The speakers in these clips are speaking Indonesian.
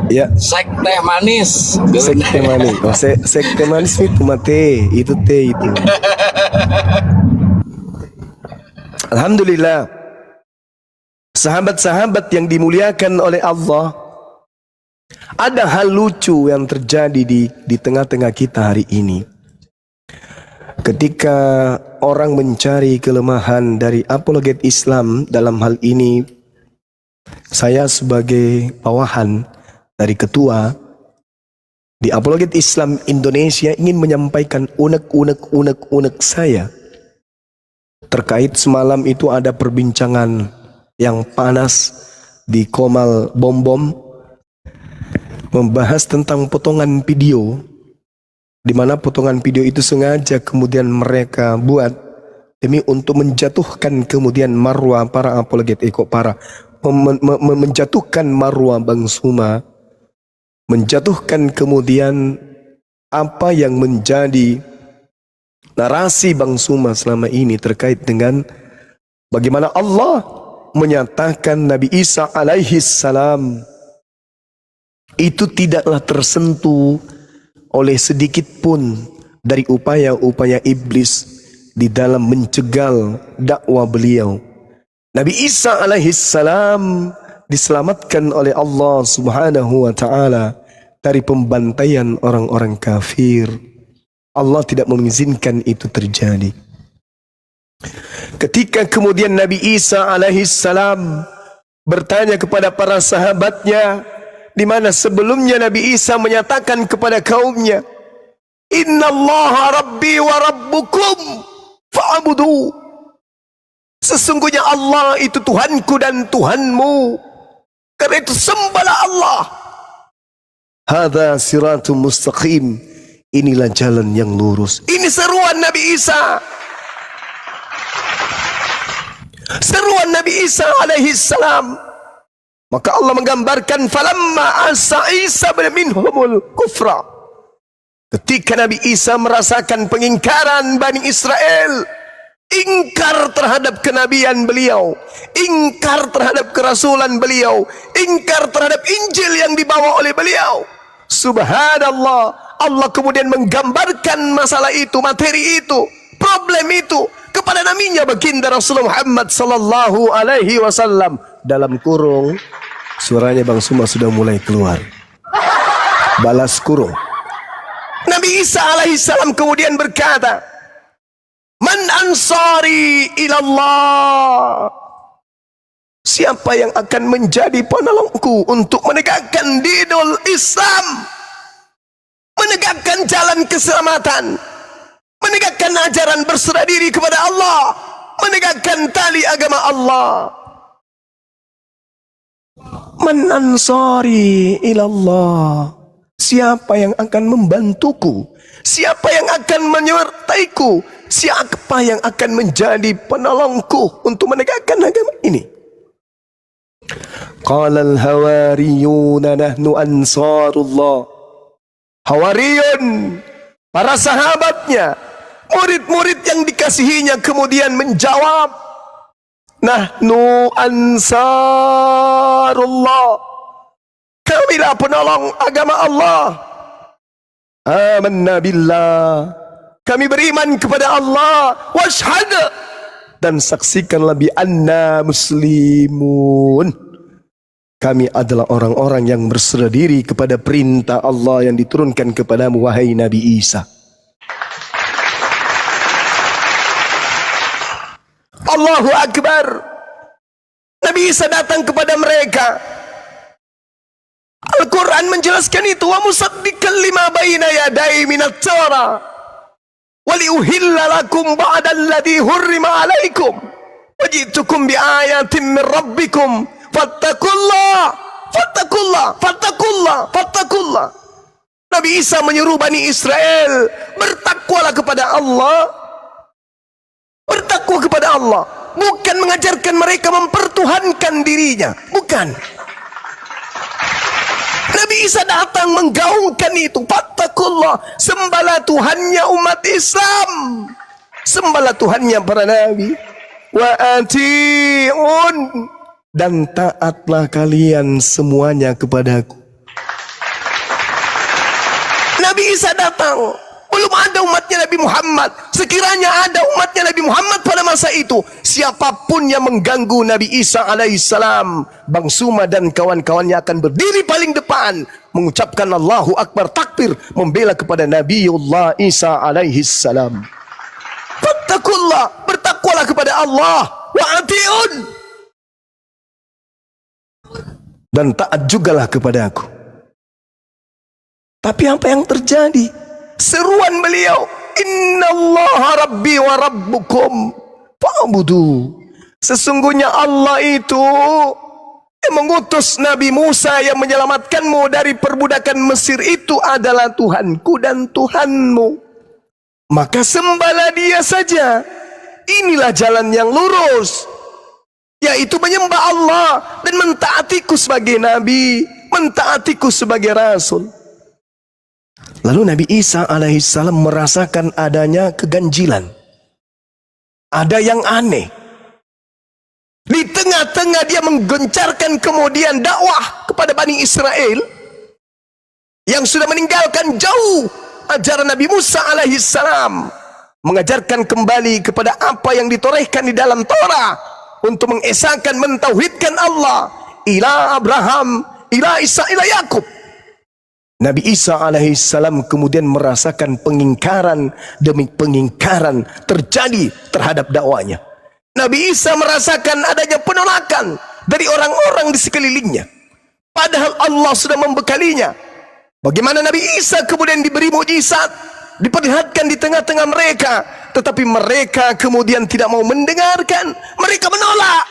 Ya. Sekte manis. Sekte manis. Oh, sekte manis itu mate, itu teh itu. Alhamdulillah. Sahabat-sahabat yang dimuliakan oleh Allah, ada hal lucu yang terjadi di tengah-tengah kita hari ini. Ketika orang mencari kelemahan dari apologet Islam, dalam hal ini saya sebagai bawahan dari ketua di Apologet Islam Indonesia ingin menyampaikan unek saya terkait semalam itu ada perbincangan yang panas di Komal Bom membahas tentang potongan video, di mana potongan video itu sengaja kemudian mereka buat demi untuk menjatuhkan kemudian marwah para apologet menjatuhkan marwah Bang Suma, menjatuhkan kemudian apa yang menjadi narasi Bang Suma selama ini terkait dengan bagaimana Allah menyatakan Nabi Isa alaihi salam itu tidaklah tersentuh oleh sedikit pun dari upaya-upaya iblis di dalam mencegal dakwah beliau. Nabi Isa alaihi salam diselamatkan oleh Allah Subhanahu wa taala dari pembantaian orang-orang kafir. Allah tidak mengizinkan itu terjadi. Ketika kemudian Nabi Isa alaihi salam bertanya kepada para sahabatnya, di mana sebelumnya Nabi Isa menyatakan kepada kaumnya, "Innallaha rabbi wa rabbukum fa'budu." Sesungguhnya Allah itu Tuhanku dan Tuhanmu, karena itu sembahlah Allah. Hadza siratum mustaqim. Inilah jalan yang lurus. Ini seruan Nabi Isa. Seruan Nabi Isa alaihi salam. Maka Allah menggambarkan falamma asa Isa minhumul kufra. Ketika Nabi Isa merasakan pengingkaran Bani Israel, ingkar terhadap kenabian beliau, ingkar terhadap kerasulan beliau, ingkar terhadap Injil yang dibawa oleh beliau. Subhanallah, Allah kemudian menggambarkan masalah itu, materi itu, problem itu kepada nabinya baginda Rasulullah Muhammad sallallahu alaihi wasallam. Dalam kurung, suaranya Bang Suma sudah mulai keluar. Balas kurung. Nabi Isa alaihi salam kemudian berkata, "Man ansari ilallah?" Siapa yang akan menjadi penolongku untuk menegakkan dinul Islam, menegakkan jalan keselamatan, menegakkan ajaran berserah diri kepada Allah, menegakkan tali agama Allah. Man ansari ilallah. Siapa yang akan membantuku? Siapa yang akan menyertaiku? Siapa yang akan menjadi penolongku untuk menegakkan agama ini? Qala al-hawariyuna nahnu ansarullah. Hawariyun, para sahabatnya, murid-murid yang dikasihinya kemudian menjawab, nahnu ansarullah. Kamilah penolong agama Allah. Amanna billah. Kami beriman kepada Allah. Washhad, dan saksikanlah bi anna muslimun. Kami adalah orang-orang yang berserah diri kepada perintah Allah yang diturunkan kepadamu, wahai Nabi Isa. Allahu Akbar. Nabi Isa datang kepada mereka. Al-Quran menjelaskan itu. Wa musaddiqan lima baina yadai minat tawra wa liuhilla lakum ba'da alladhi hurrima alaikum wa ji'tukum bi ayatin min rabbikum fattakullah fattakullah fattakullah fattakullah. Nabi Isa menyuruh Bani Israel, bertakwalah kepada Allah. Bertakwa kepada Allah, bukan mengajarkan mereka mempertuhankan dirinya, bukan. Nabi Isa datang menggaungkan itu. Fattakullah, sembahlah Tuhannya umat Islam, sembahlah Tuhannya para nabi. Wa ati'un, dan taatlah kalian semuanya kepadaku. Nabi Isa datang, belum ada umatnya Nabi Muhammad. Sekiranya ada umatnya Nabi Muhammad pada masa itu, siapapun yang mengganggu Nabi Isa alaihissalam, Bang Suma dan kawan-kawannya akan berdiri paling depan, mengucapkan Allahu Akbar, takbir, membela kepada Nabiullah Isa alaihissalam. Fattakullah, bertakwalah kepada Allah, wa'ati'un, dan taat jugalah kepada aku. Tapi apa yang terjadi? Seruan beliau, innallaha rabbi wa rabbukum fa'budu. Sesungguhnya Allah itu yang mengutus Nabi Musa yang menyelamatkanmu dari perbudakan Mesir itu adalah Tuhanku dan Tuhanmu. Maka sembahlah Dia saja. Inilah jalan yang lurus, yaitu menyembah Allah dan mentaatiku sebagai Nabi, mentaatiku sebagai Rasul. Lalu Nabi Isa alaihissalam merasakan adanya keganjilan. Ada yang aneh. Di tengah-tengah dia menggencarkan kemudian dakwah kepada Bani Israel yang sudah meninggalkan jauh ajaran Nabi Musa alaihissalam, mengajarkan kembali kepada apa yang ditorehkan di dalam Torah untuk mengesahkan, mentauhidkan Allah, ila Abraham, ila Isa, ila Yakub. Nabi Isa alaihissalam kemudian merasakan pengingkaran demi pengingkaran terjadi terhadap dakwanya. Nabi Isa merasakan adanya penolakan dari orang-orang di sekelilingnya, padahal Allah sudah membekalinya. Bagaimana Nabi Isa kemudian diberi mukjizat, diperlihatkan di tengah-tengah mereka, tetapi mereka kemudian tidak mau mendengarkan, mereka menolak.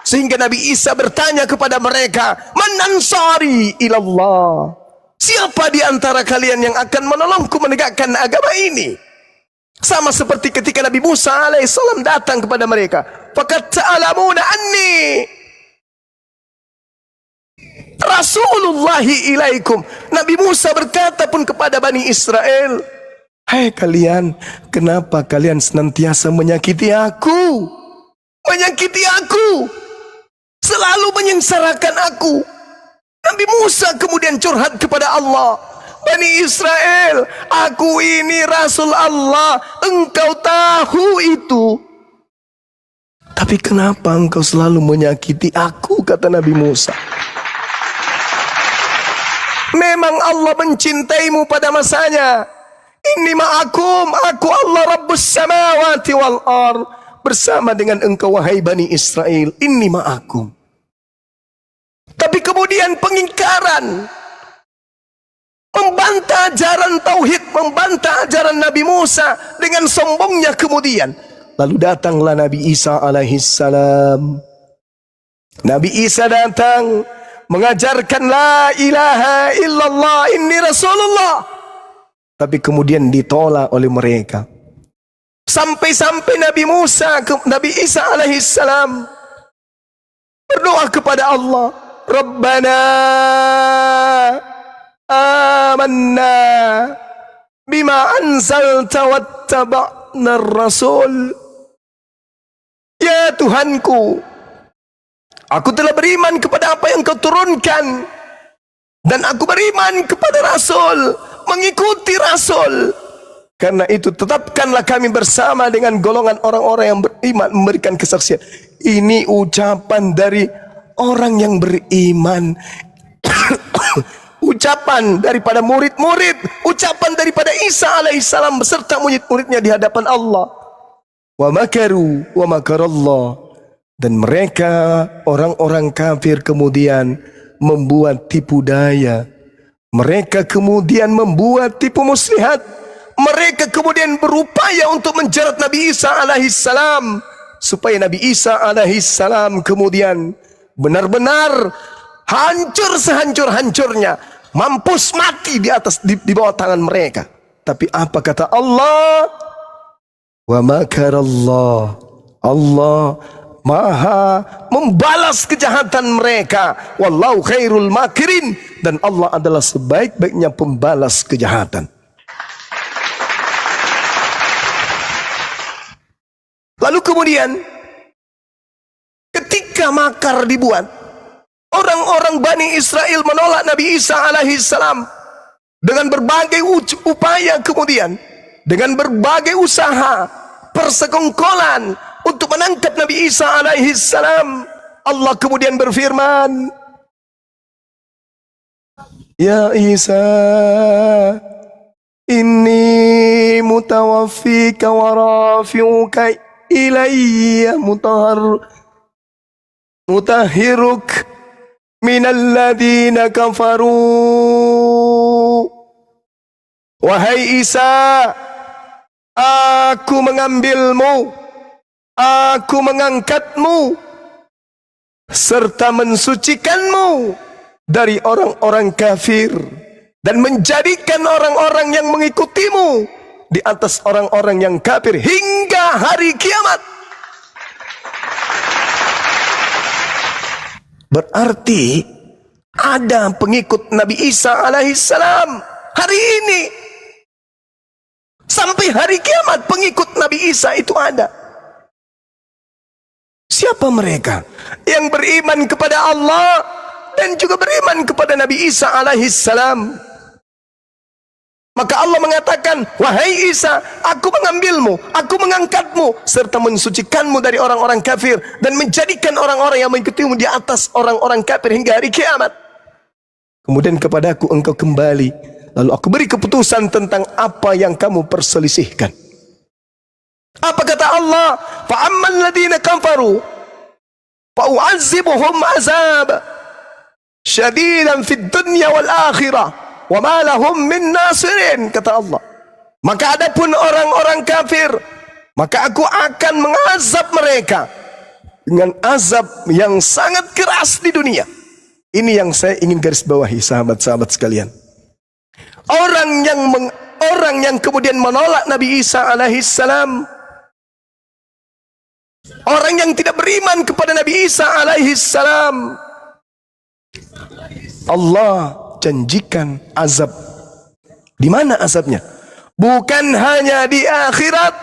Sehingga Nabi Isa bertanya kepada mereka, man ansari ilallah, siapa di antara kalian yang akan menolongku menegakkan agama ini? Sama seperti ketika Nabi Musa alaihissalam datang kepada mereka, faqad ta'lamuna anni Rasulullahi ilaikum. Nabi Musa berkata pun kepada Bani Israel, hai kalian, kenapa kalian senantiasa menyakiti aku? Menyakiti aku, selalu menyengsarakan aku. Nabi Musa kemudian curhat kepada Allah, Bani Israel, aku ini Rasul Allah, engkau tahu itu. Tapi kenapa engkau selalu menyakiti aku, kata Nabi Musa. Memang Allah mencintaimu pada masanya. Inni ma'akum, aku Allah Rabbus samawati wal ard, bersama dengan engkau wahai Bani Israel, inni ma'akum. Tapi kemudian pengingkaran, membantah ajaran tauhid, membantah ajaran Nabi Musa dengan sombongnya kemudian. Lalu datanglah Nabi Isa alaihissalam. Nabi Isa datang mengajarkan la ilaha illallah inni Rasulullah. Tapi kemudian ditolak oleh mereka. Sampai-sampai Nabi Isa alaihissalam berdoa kepada Allah, Rabbana amanna bima anzalta wattaba'na ar-rasul. Ya Tuhanku, aku telah beriman kepada apa yang kau turunkan, dan aku beriman kepada Rasul, mengikuti Rasul. Karena itu tetapkanlah kami bersama dengan golongan orang-orang yang beriman, memberikan kesaksian. Ini ucapan dari orang yang beriman. Ucapan daripada murid-murid, ucapan daripada Isa alaihissalam beserta murid-muridnya di hadapan Allah. Wa makaru wa makarallah. Dan mereka orang-orang kafir kemudian membuat tipu daya. Mereka kemudian membuat tipu muslihat. Mereka kemudian berupaya untuk menjerat Nabi Isa alaihissalam, supaya Nabi Isa alaihissalam kemudian benar-benar hancur sehancur-hancurnya, mampus mati di bawah tangan mereka. Tapi apa kata Allah? Wa makarallah. Allah Maha membalas kejahatan mereka. Wallahu khairul makirin. Dan Allah adalah sebaik-baiknya pembalas kejahatan. Lalu kemudian ketika makar dibuat, orang-orang Bani Israel menolak Nabi Isa alaihissalam. dengan berbagai upaya, kemudian dengan berbagai usaha, persekongkolan untuk menangkap Nabi Isa alaihi salam, Allah kemudian berfirman, Ya Isa, inni mutawaffika wa rafi'uka ilayya mutahhiruk minal ladina kafaru. Wahai Isa, aku mengambilmu, aku mengangkatmu, serta mensucikanmu dari orang-orang kafir, dan menjadikan orang-orang yang mengikutimu di atas orang-orang yang kafir hingga hari kiamat. Berarti ada pengikut Nabi Isa alaihissalam hari ini. Sampai hari kiamat pengikut Nabi Isa itu ada. Siapa mereka? Yang beriman kepada Allah dan juga beriman kepada Nabi Isa alaihissalam. Maka Allah mengatakan, wahai Isa, aku mengambilmu, aku mengangkatmu, serta mensucikanmu dari orang-orang kafir, dan menjadikan orang-orang yang mengikutimu di atas orang-orang kafir hingga hari kiamat. Kemudian kepadaku engkau kembali, lalu aku beri keputusan tentang apa yang kamu perselisihkan. Apa kata Allah? Fa'amman ladina kafaru fa'u'azzibuhum azab syadidan fid dunya wal akhirah wa ma lahum min nasirin, kata Allah. Maka adapun orang-orang kafir, maka aku akan mengazab mereka dengan azab yang sangat keras di dunia. Ini yang saya ingin garis bawahi, sahabat-sahabat sekalian. Orang yang kemudian menolak Nabi Isa alaihissalam, orang yang tidak beriman kepada Nabi Isa alaihissalam, Allah janjikan azab. Di mana azabnya? Bukan hanya di akhirat,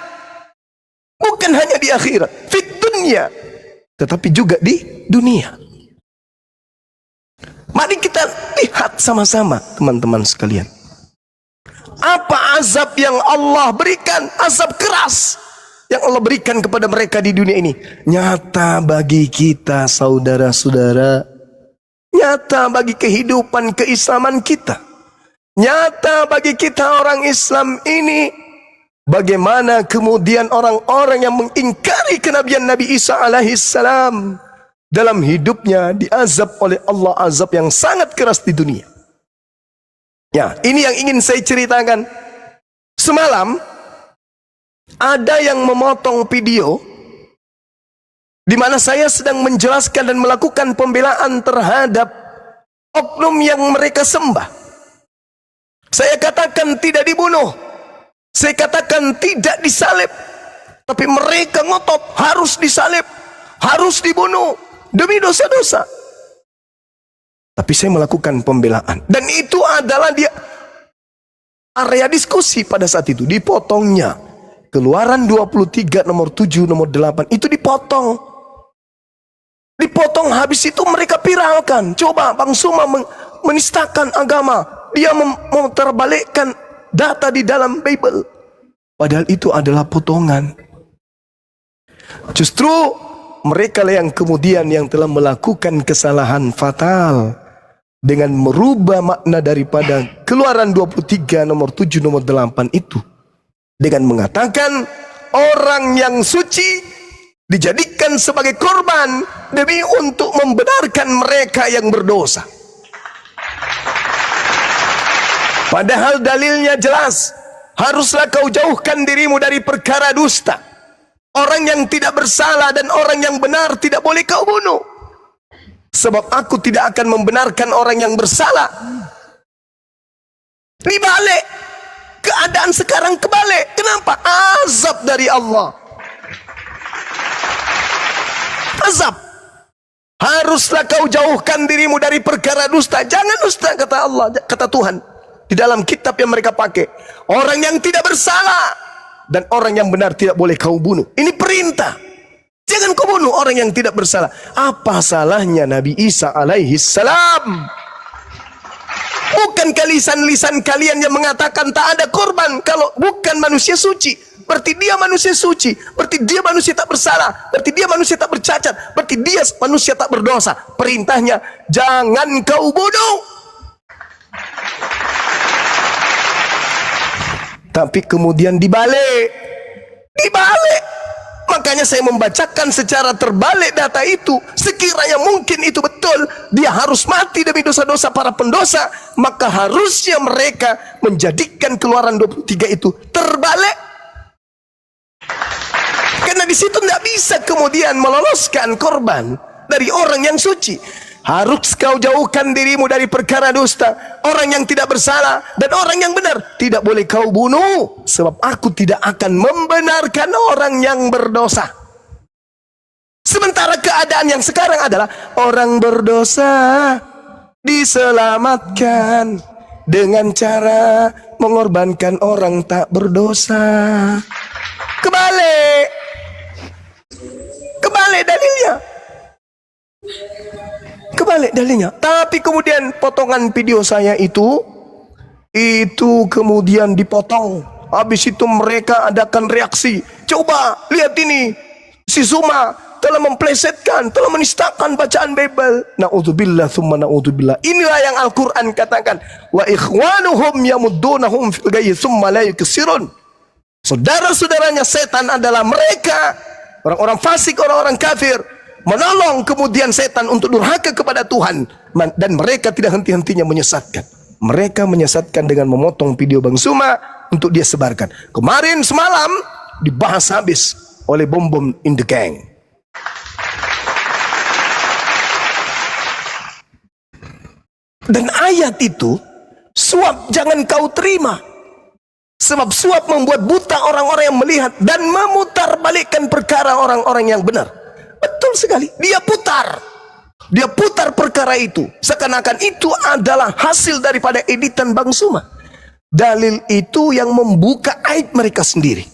bukan hanya di akhirat, fit dunya, tetapi juga di dunia. Mari kita lihat sama-sama, teman-teman sekalian. Apa azab yang Allah berikan? Azab keras yang Allah berikan kepada mereka di dunia ini. Nyata bagi kita, saudara-saudara. Nyata bagi kehidupan keislaman kita. Nyata bagi kita orang Islam ini. Bagaimana kemudian orang-orang yang mengingkari kenabian Nabi Isa alaihissalam dalam hidupnya diazab oleh Allah, azab yang sangat keras di dunia. Ya, ini yang ingin saya ceritakan. Semalam ada yang memotong video di mana saya sedang menjelaskan dan melakukan pembelaan terhadap oknum yang mereka sembah. Saya katakan tidak dibunuh, saya katakan tidak disalib, tapi mereka ngotot harus disalib, harus dibunuh demi dosa-dosa. Tapi saya melakukan pembelaan, dan itu adalah dia area diskusi pada saat itu. Dipotongnya Keluaran 23 nomor 7 nomor 8 itu dipotong, habis itu mereka viralkan. Coba Bang Suma menistakan agama, dia memutarbalikkan data di dalam Bible, padahal itu adalah potongan. Justru mereka lah yang kemudian yang telah melakukan kesalahan fatal dengan merubah makna daripada Keluaran 23 nomor 7 nomor 8 itu dengan mengatakan orang yang suci dijadikan sebagai korban demi untuk membenarkan mereka yang berdosa. Padahal dalilnya jelas, haruslah kau jauhkan dirimu dari perkara dusta. Orang yang tidak bersalah dan orang yang benar tidak boleh kau bunuh. Sebab aku tidak akan membenarkan orang yang bersalah. Dibalik, keadaan sekarang kebalik. Kenapa? Azab dari Allah. Azab. Haruslah kau jauhkan dirimu dari perkara dusta. Jangan dusta, kata Allah, kata Tuhan di dalam kitab yang mereka pakai. Orang yang tidak bersalah dan orang yang benar tidak boleh kau bunuh. Ini perintah. Jangan kau bunuh orang yang tidak bersalah. Apa salahnya Nabi Isa alaihi salam? Bukankah lisan-lisan kalian yang mengatakan tak ada korban kalau bukan manusia suci? Berarti dia manusia suci, berarti dia manusia tak bersalah, berarti dia manusia tak bercacat, berarti dia manusia tak berdosa. Perintahnya, jangan kau bunuh. Tapi kemudian dibalik. Makanya saya membacakan secara terbalik data itu. Sekiranya mungkin itu betul, dia harus mati demi dosa-dosa para pendosa, maka harusnya mereka menjadikan Keluaran 23 itu terbalik. Karena di situ tidak bisa kemudian meloloskan korban dari orang yang suci. Harus kau jauhkan dirimu dari perkara dusta, orang yang tidak bersalah dan orang yang benar tidak boleh kau bunuh, sebab aku tidak akan membenarkan orang yang berdosa. Sementara keadaan yang sekarang adalah orang berdosa diselamatkan dengan cara mengorbankan orang tak berdosa. Kebalik dalilnya. Tapi kemudian potongan video saya itu kemudian dipotong. Habis itu mereka adakan reaksi. Coba lihat ini, si Zuma telah memplesetkan, telah menistakan bacaan Bible. Na'udzubillah thumma na'udzubillah. Inilah yang Al-Quran katakan, wa ikhwanuhum yamuddunahum fil ghayyi thumma la yuksirun. Saudara-saudaranya setan adalah mereka, orang-orang fasik, orang-orang kafir, menolong kemudian setan untuk durhaka kepada Tuhan, dan mereka tidak henti-hentinya menyesatkan. Mereka menyesatkan dengan memotong video Bang Zuma untuk dia sebarkan. Kemarin semalam dibahas habis oleh Bom in the Gang. Dan ayat itu, suap jangan kau terima. Sebab suap membuat buta orang-orang yang melihat dan memutarbalikkan perkara orang-orang yang benar. Betul sekali. Dia putar perkara itu seakan-akan itu adalah hasil daripada editan Bang Zuma. Dalil itu yang membuka aib mereka sendiri.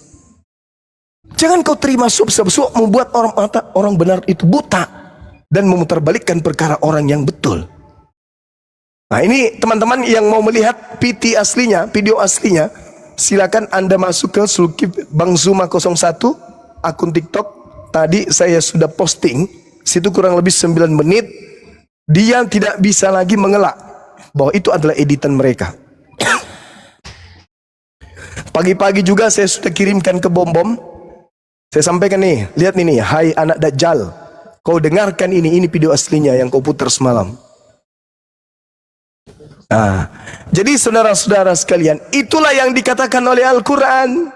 Jangan kau terima suap, sebab suap membuat orang benar itu buta dan memutarbalikkan perkara orang yang betul. Nah, ini teman-teman yang mau melihat PT aslinya, video aslinya, silakan Anda masuk ke Zulkifli Bang Zuma 01 akun TikTok. Tadi saya sudah posting, situ kurang lebih 9 menit. Dia tidak bisa lagi mengelak bahwa itu adalah editan mereka. Pagi-pagi juga saya sudah kirimkan ke Bom. Saya sampaikan nih, lihat ini, hai anak Dajjal, kau dengarkan ini video aslinya yang kau putar semalam. Nah, jadi saudara-saudara sekalian, itulah yang dikatakan oleh Al-Quran.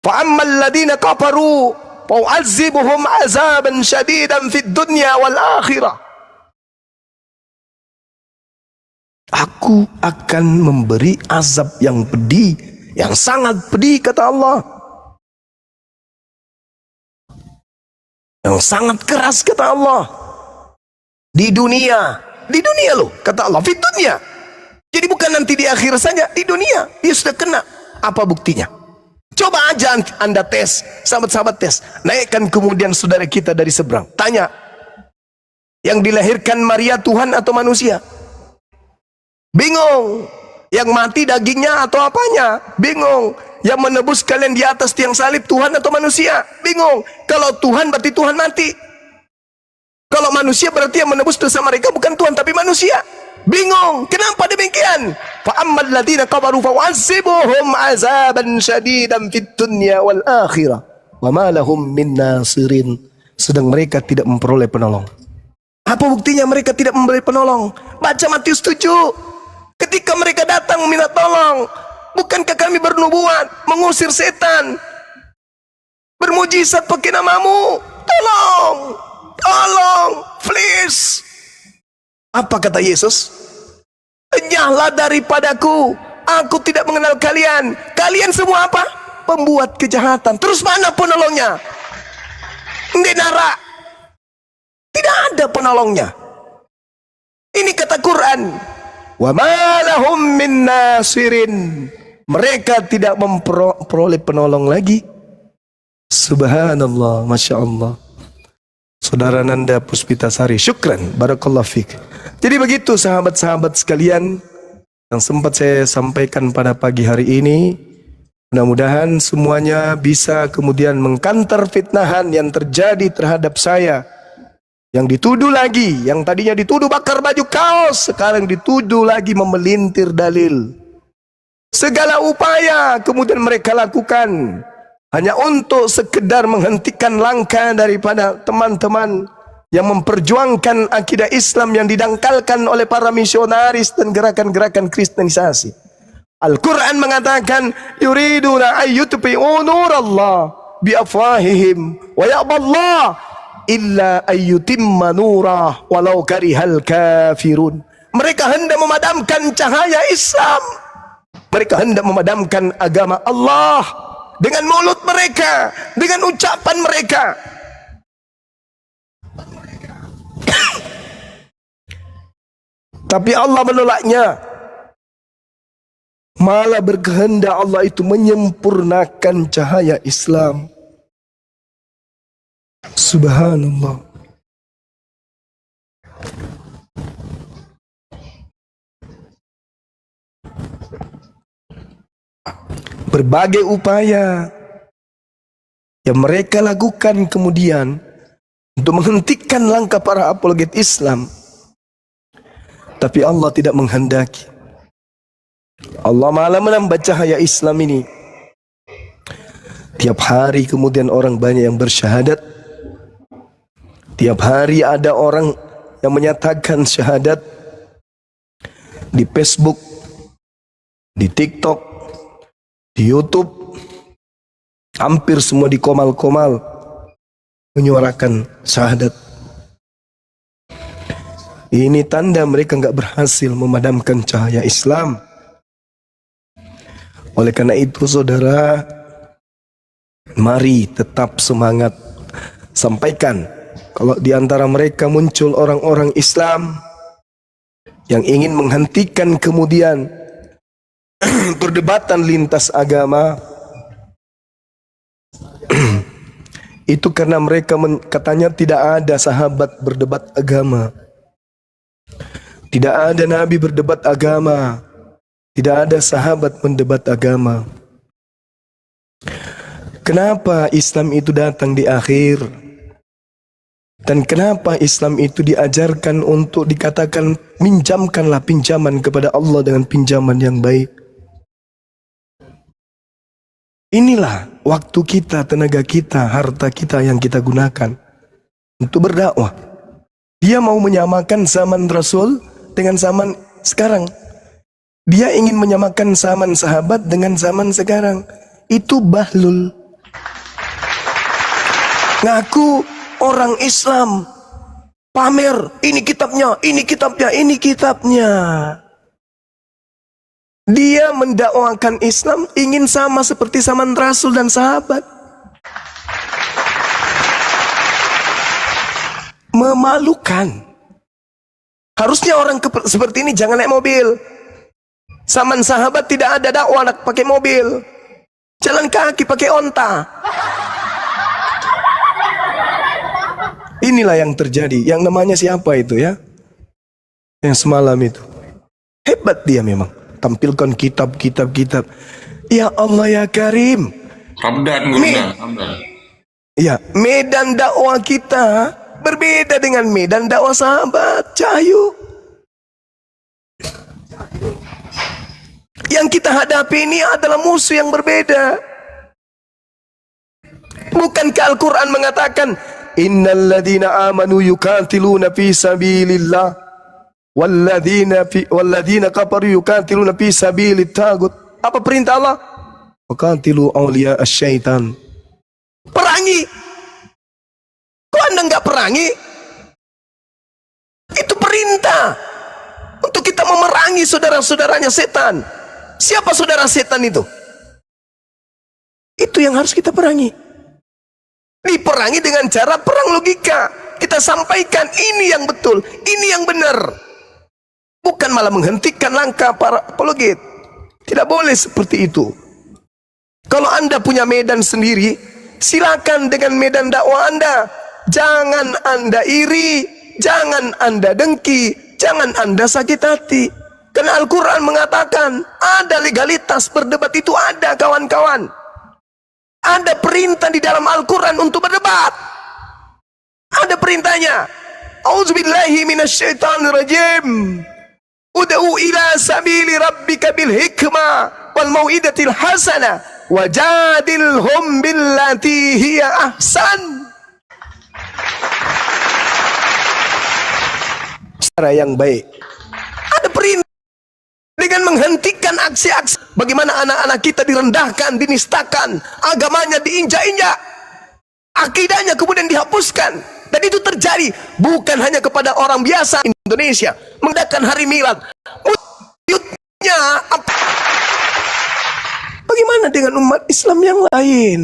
Fa'ammal ladina kafaru fa'u'azibuhum azaban syadidan fid dunya wal akhirah. Aku akan memberi azab yang pedih, yang sangat pedih, kata Allah. Yang sangat keras, kata Allah. Di dunia loh, kata Allah, fit dunia. Jadi bukan nanti di akhir saja, di dunia dia sudah kena. Apa buktinya? Coba aja Anda tes, sahabat-sahabat tes. Naikkan kemudian saudara kita dari seberang, tanya, yang dilahirkan Maria Tuhan atau manusia? Bingung. Yang mati dagingnya atau apanya? Bingung. Yang menebus kalian di atas tiang salib Tuhan atau manusia? Bingung. Kalau Tuhan berarti Tuhan mati. Kalau manusia berarti yang menebus dosa mereka bukan Tuhan tapi manusia. Bingung. Kenapa demikian? Fa'ammal ladina kafaru fa'u'azibuhum azaban syadidan fid dunya wal akhirah wa ma lahum min nasirin. Sedang mereka tidak memperoleh penolong. Apa buktinya mereka tidak memperoleh penolong? Baca Matius 7. Ketika mereka datang meminta tolong, bukankah kami bernubuat, mengusir setan, bermujizat pakai namamu? Tolong, please. Apa kata Yesus? Enyahlah daripadaku, aku tidak mengenal kalian. Kalian semua apa? Pembuat kejahatan. Terus mana penolongnya? Ngenara. Tidak ada penolongnya. Ini kata Quran. Wa ma lahum min nasirin. Mereka tidak memperoleh penolong lagi. Subhanallah, Masya Allah. Saudara Nanda Puspitasari, syukran, barakallahu fiik. Jadi begitu sahabat-sahabat sekalian, yang sempat saya sampaikan pada pagi hari ini. Mudah-mudahan semuanya bisa kemudian mengkantar fitnahan yang terjadi terhadap saya. Yang dituduh lagi, yang tadinya dituduh bakar baju kaos, sekarang dituduh lagi memelintir dalil. Segala upaya kemudian mereka lakukan hanya untuk sekedar menghentikan langkah daripada teman-teman yang memperjuangkan akidah Islam yang didangkalkan oleh para misionaris dan gerakan-gerakan kristenisasi. Al-Quran mengatakan, yuriduna ayyutfi'u nurallah biafwahihim wa ya'ballah illa ayyutimma nurah walau karihal kafirun. Mereka hendak memadamkan cahaya Islam. Mereka hendak memadamkan agama Allah dengan mulut mereka, dengan ucapan mereka. Tapi Allah menolaknya. Malah berkehendak Allah itu menyempurnakan cahaya Islam. Subhanallah. Berbagai upaya yang mereka lakukan kemudian untuk menghentikan langkah para apologet Islam, tapi Allah tidak menghendaki. Allah malah menambah cahaya Islam ini. Tiap hari kemudian orang banyak yang bersyahadat. Tiap hari ada orang yang menyatakan syahadat di Facebook, di TikTok, di YouTube. Hampir semua di komal-komal menyuarakan syahadat. Ini tanda mereka nggak berhasil memadamkan cahaya Islam. Oleh karena itu saudara, mari tetap semangat. Sampaikan kalau di antara mereka muncul orang-orang Islam yang ingin menghentikan kemudian perdebatan lintas agama, itu karena mereka katanya tidak ada sahabat berdebat agama, tidak ada nabi berdebat agama, tidak ada sahabat mendebat agama. Kenapa Islam itu datang di akhir? Dan kenapa Islam itu diajarkan untuk dikatakan minjamkanlah pinjaman kepada Allah dengan pinjaman yang baik? Inilah waktu kita, tenaga kita, harta kita yang kita gunakan untuk berdakwah. Dia mau menyamakan zaman Rasul dengan zaman sekarang. Dia ingin menyamakan zaman sahabat dengan zaman sekarang. Itu bahlul. Ngaku orang Islam, pamer, ini kitabnya, ini kitabnya, ini kitabnya. Dia mendakwakan Islam ingin sama seperti zaman Rasul dan sahabat. Memalukan. Harusnya orang seperti ini jangan naik mobil. Zaman sahabat tidak ada dakwah pakai mobil. Jalan kaki pakai onta. Inilah yang terjadi. Yang namanya siapa itu ya? Yang semalam itu. Hebat dia memang. Tampilkan kitab. Ya Allah ya Karim. Hamdan, Hamdan. Ya, medan dakwah kita berbeda dengan medan dakwah sahabat. Cahayu. Yang kita hadapi ini adalah musuh yang berbeda. Bukankah Al-Quran mengatakan, Innal ladhina amanu yukatiluna fi sabilillah Walladhina kafaru yukatiluna fi sabilit tagut. Apa perintah Allah? Wakatilu awliya asyaitan. Perangi. Kok Anda enggak perangi? Itu perintah untuk kita memerangi saudara-saudaranya setan. Siapa saudara setan itu? Itu yang harus kita perangi. Diperangi dengan cara perang logika. Kita sampaikan ini yang betul, ini yang benar. Bukan malah menghentikan langkah para apologet. Tidak boleh seperti itu. Kalau Anda punya medan sendiri, silakan dengan medan dakwah Anda. Jangan Anda iri, jangan Anda dengki, jangan Anda sakit hati. Karena Al-Quran mengatakan ada legalitas berdebat itu, ada kawan-kawan. Ada perintah di dalam Al-Quran untuk berdebat. Ada perintahnya. A'udzubillahi minasyaitonirrajim. Ud'u ila sabili rabbika bil hikmah wal mau'idatil hasanah wajadilhum billati hiya ahsan. Cara yang baik. Ada perintah dengan menghentikan aksi-aksi. Bagaimana anak-anak kita direndahkan, dinistakan, agamanya diinjak-injak, akidahnya kemudian dihapuskan. Dan itu terjadi bukan hanya kepada orang biasa Indonesia. Mengadakan hari milad, wujudnya apa? Bagaimana dengan umat Islam yang lain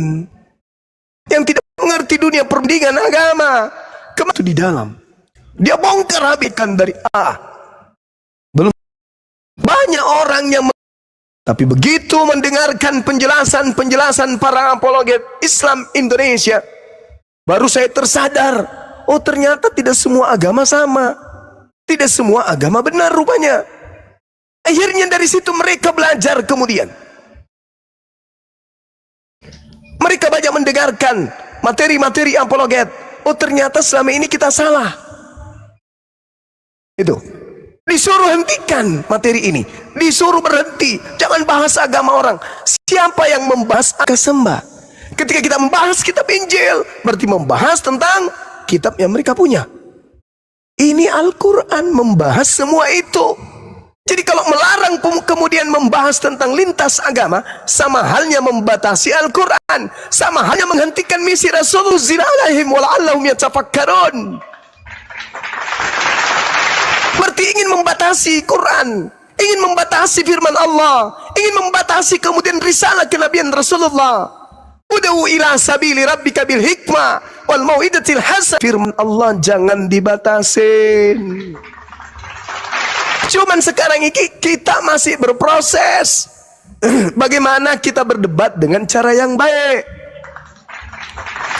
yang tidak mengerti dunia pendidikan agama? Kemana itu di dalam? Dia bongkar habiskan dari A. Belum banyak orang yang tapi begitu mendengarkan penjelasan para apologet Islam Indonesia, baru saya tersadar, oh ternyata tidak semua agama sama. Tidak semua agama benar rupanya. Akhirnya dari situ mereka belajar kemudian. Mereka banyak mendengarkan materi-materi apologet. Oh ternyata selama ini kita salah. Itu. Disuruh hentikan materi ini. Disuruh berhenti. Jangan bahas agama orang. Siapa yang membahas agama sembah? Ketika kita membahas kitab Injil, berarti membahas tentang kitab yang mereka punya. Ini Al-Quran membahas semua itu. Jadi kalau melarang kemudian membahas tentang lintas agama, sama halnya membatasi Al-Quran. Sama halnya menghentikan misi Rasulullah alaihim wala'allahum yatafakkarun. Berarti ingin membatasi Quran, ingin membatasi firman Allah, ingin membatasi kemudian risalah kenabian Rasulullah. Ud'u ila sabili rabbika bil hikmah wal mau'idatil hasanah. Firman Allah jangan dibatasin. Cuman sekarang ini kita masih berproses. Bagaimana kita berdebat dengan cara yang baik?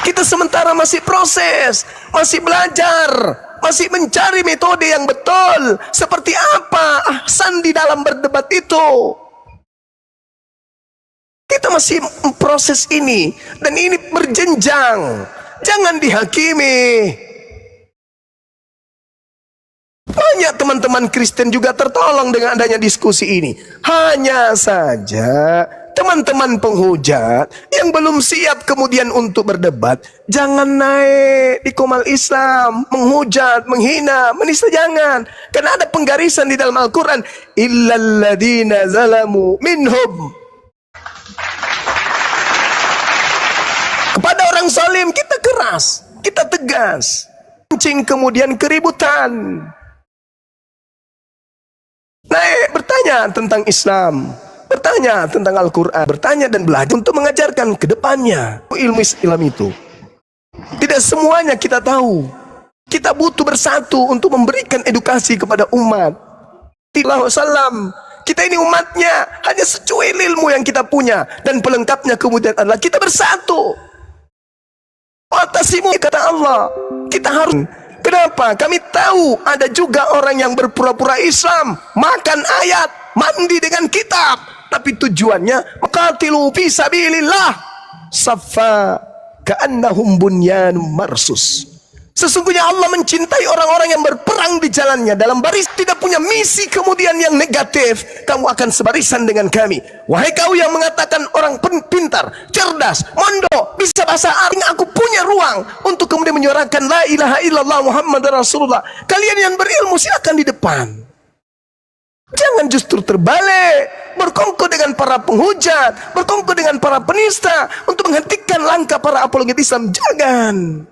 Kita sementara masih proses, masih belajar, masih mencari metode yang betul. Seperti apa ahsan di dalam berdebat itu? Kita masih proses ini. Dan ini berjenjang. Jangan dihakimi. Banyak teman-teman Kristen juga tertolong dengan adanya diskusi ini. Hanya saja teman-teman penghujat yang belum siap kemudian untuk berdebat, jangan naik di komal Islam, menghujat, menghina, menista, jangan. Karena ada penggarisan di dalam Al-Quran, illalladzina zalamu minhum. Kepada orang zalim kita keras, kita tegas. Pancing kemudian keributan. Naik bertanya tentang Islam, bertanya tentang Al-Quran, bertanya dan belajar untuk mengajarkan ke depannya ilmu Islam itu. Tidak semuanya kita tahu. Kita butuh bersatu untuk memberikan edukasi kepada umat. Wasallam. Kita ini umatnya, hanya secuil ilmu yang kita punya, dan pelengkapnya kemudian adalah kita bersatu. Watasimu kata Allah. Kita harus. Kenapa? Kami tahu ada juga orang yang berpura-pura Islam, makan ayat, mandi dengan kitab, tapi tujuannya qatilu fi sabilillah saffa ka'annahum bunyanun marsus. Sesungguhnya Allah mencintai orang-orang yang berperang di jalannya dalam baris, tidak punya misi kemudian yang negatif. Kamu akan sebarisan dengan kami. Wahai kau yang mengatakan orang pintar, cerdas, mondok, bisa bahasa Arab, aku punya ruang untuk kemudian menyuarakan la ilaha illallah Muhammad Rasulullah. Kalian yang berilmu silakan di depan. Jangan justru terbalik, berkongkol dengan para penghujat, berkongkol dengan para penista untuk menghentikan langkah para apologet Islam. Jangan.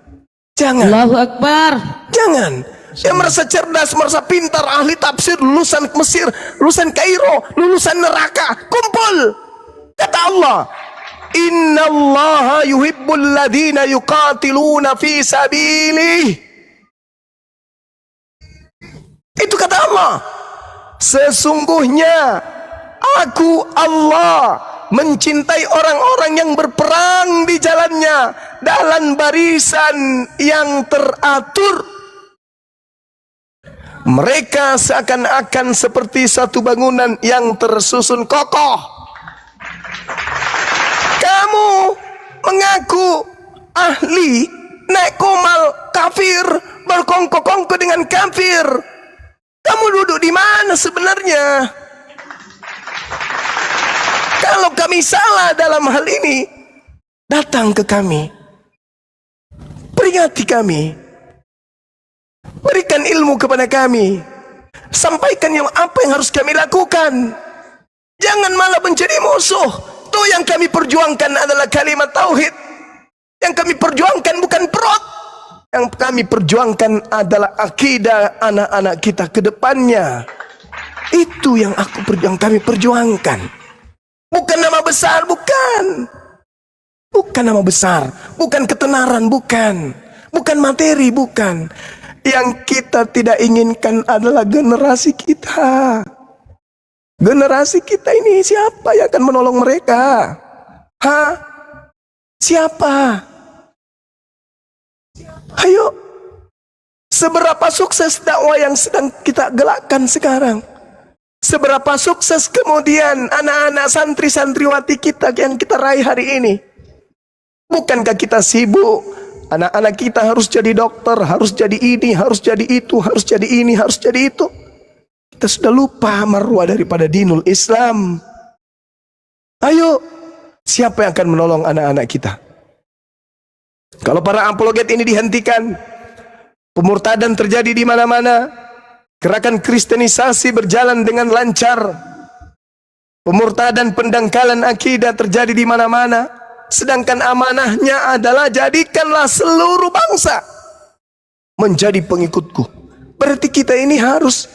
Jangan. Allahu Akbar. Jangan. Yang merasa cerdas, merasa pintar, ahli tafsir, lulusan Mesir, lulusan Kairo, lulusan neraka, kumpul. Kata Allah, innallaha yuhibbul ladina yuqatiluna fi sabilih. Itu kata Allah. Sesungguhnya aku Allah mencintai orang-orang yang berperang di jalannya dalam barisan yang teratur. Mereka seakan-akan seperti satu bangunan yang tersusun kokoh. Kamu mengaku ahli naik komal kafir, berkongko-kongko dengan kafir. Kamu duduk di mana sebenarnya? Kalau kami salah dalam hal ini, datang ke kami, peringati kami, berikan ilmu kepada kami, sampaikan apa yang harus kami lakukan. Jangan malah menjadi musuh. Tuh yang kami perjuangkan adalah kalimat tauhid. Yang kami perjuangkan bukan perut. Yang kami perjuangkan adalah akidah anak-anak kita ke depannya. Itu yang kami perjuangkan. Bukan nama besar, bukan. Bukan nama besar, bukan ketenaran, bukan. Bukan materi, bukan. Yang kita tidak inginkan adalah generasi kita. Generasi kita ini siapa yang akan menolong mereka? Hah? Siapa? Ayo, seberapa sukses dakwah yang sedang kita gelakkan sekarang? Seberapa sukses kemudian anak-anak santri-santriwati kita yang kita raih hari ini? Bukankah kita sibuk? Anak-anak kita harus jadi dokter, harus jadi ini, harus jadi itu, harus jadi ini, harus jadi itu. Kita sudah lupa marwah daripada dinul Islam. Ayo, siapa yang akan menolong anak-anak kita? Kalau para apologet ini dihentikan, pemurtadan terjadi di mana-mana, gerakan kristenisasi berjalan dengan lancar, pemurtadan pendangkalan akidah terjadi di mana-mana, sedangkan amanahnya adalah jadikanlah seluruh bangsa menjadi pengikutku. Berarti kita ini harus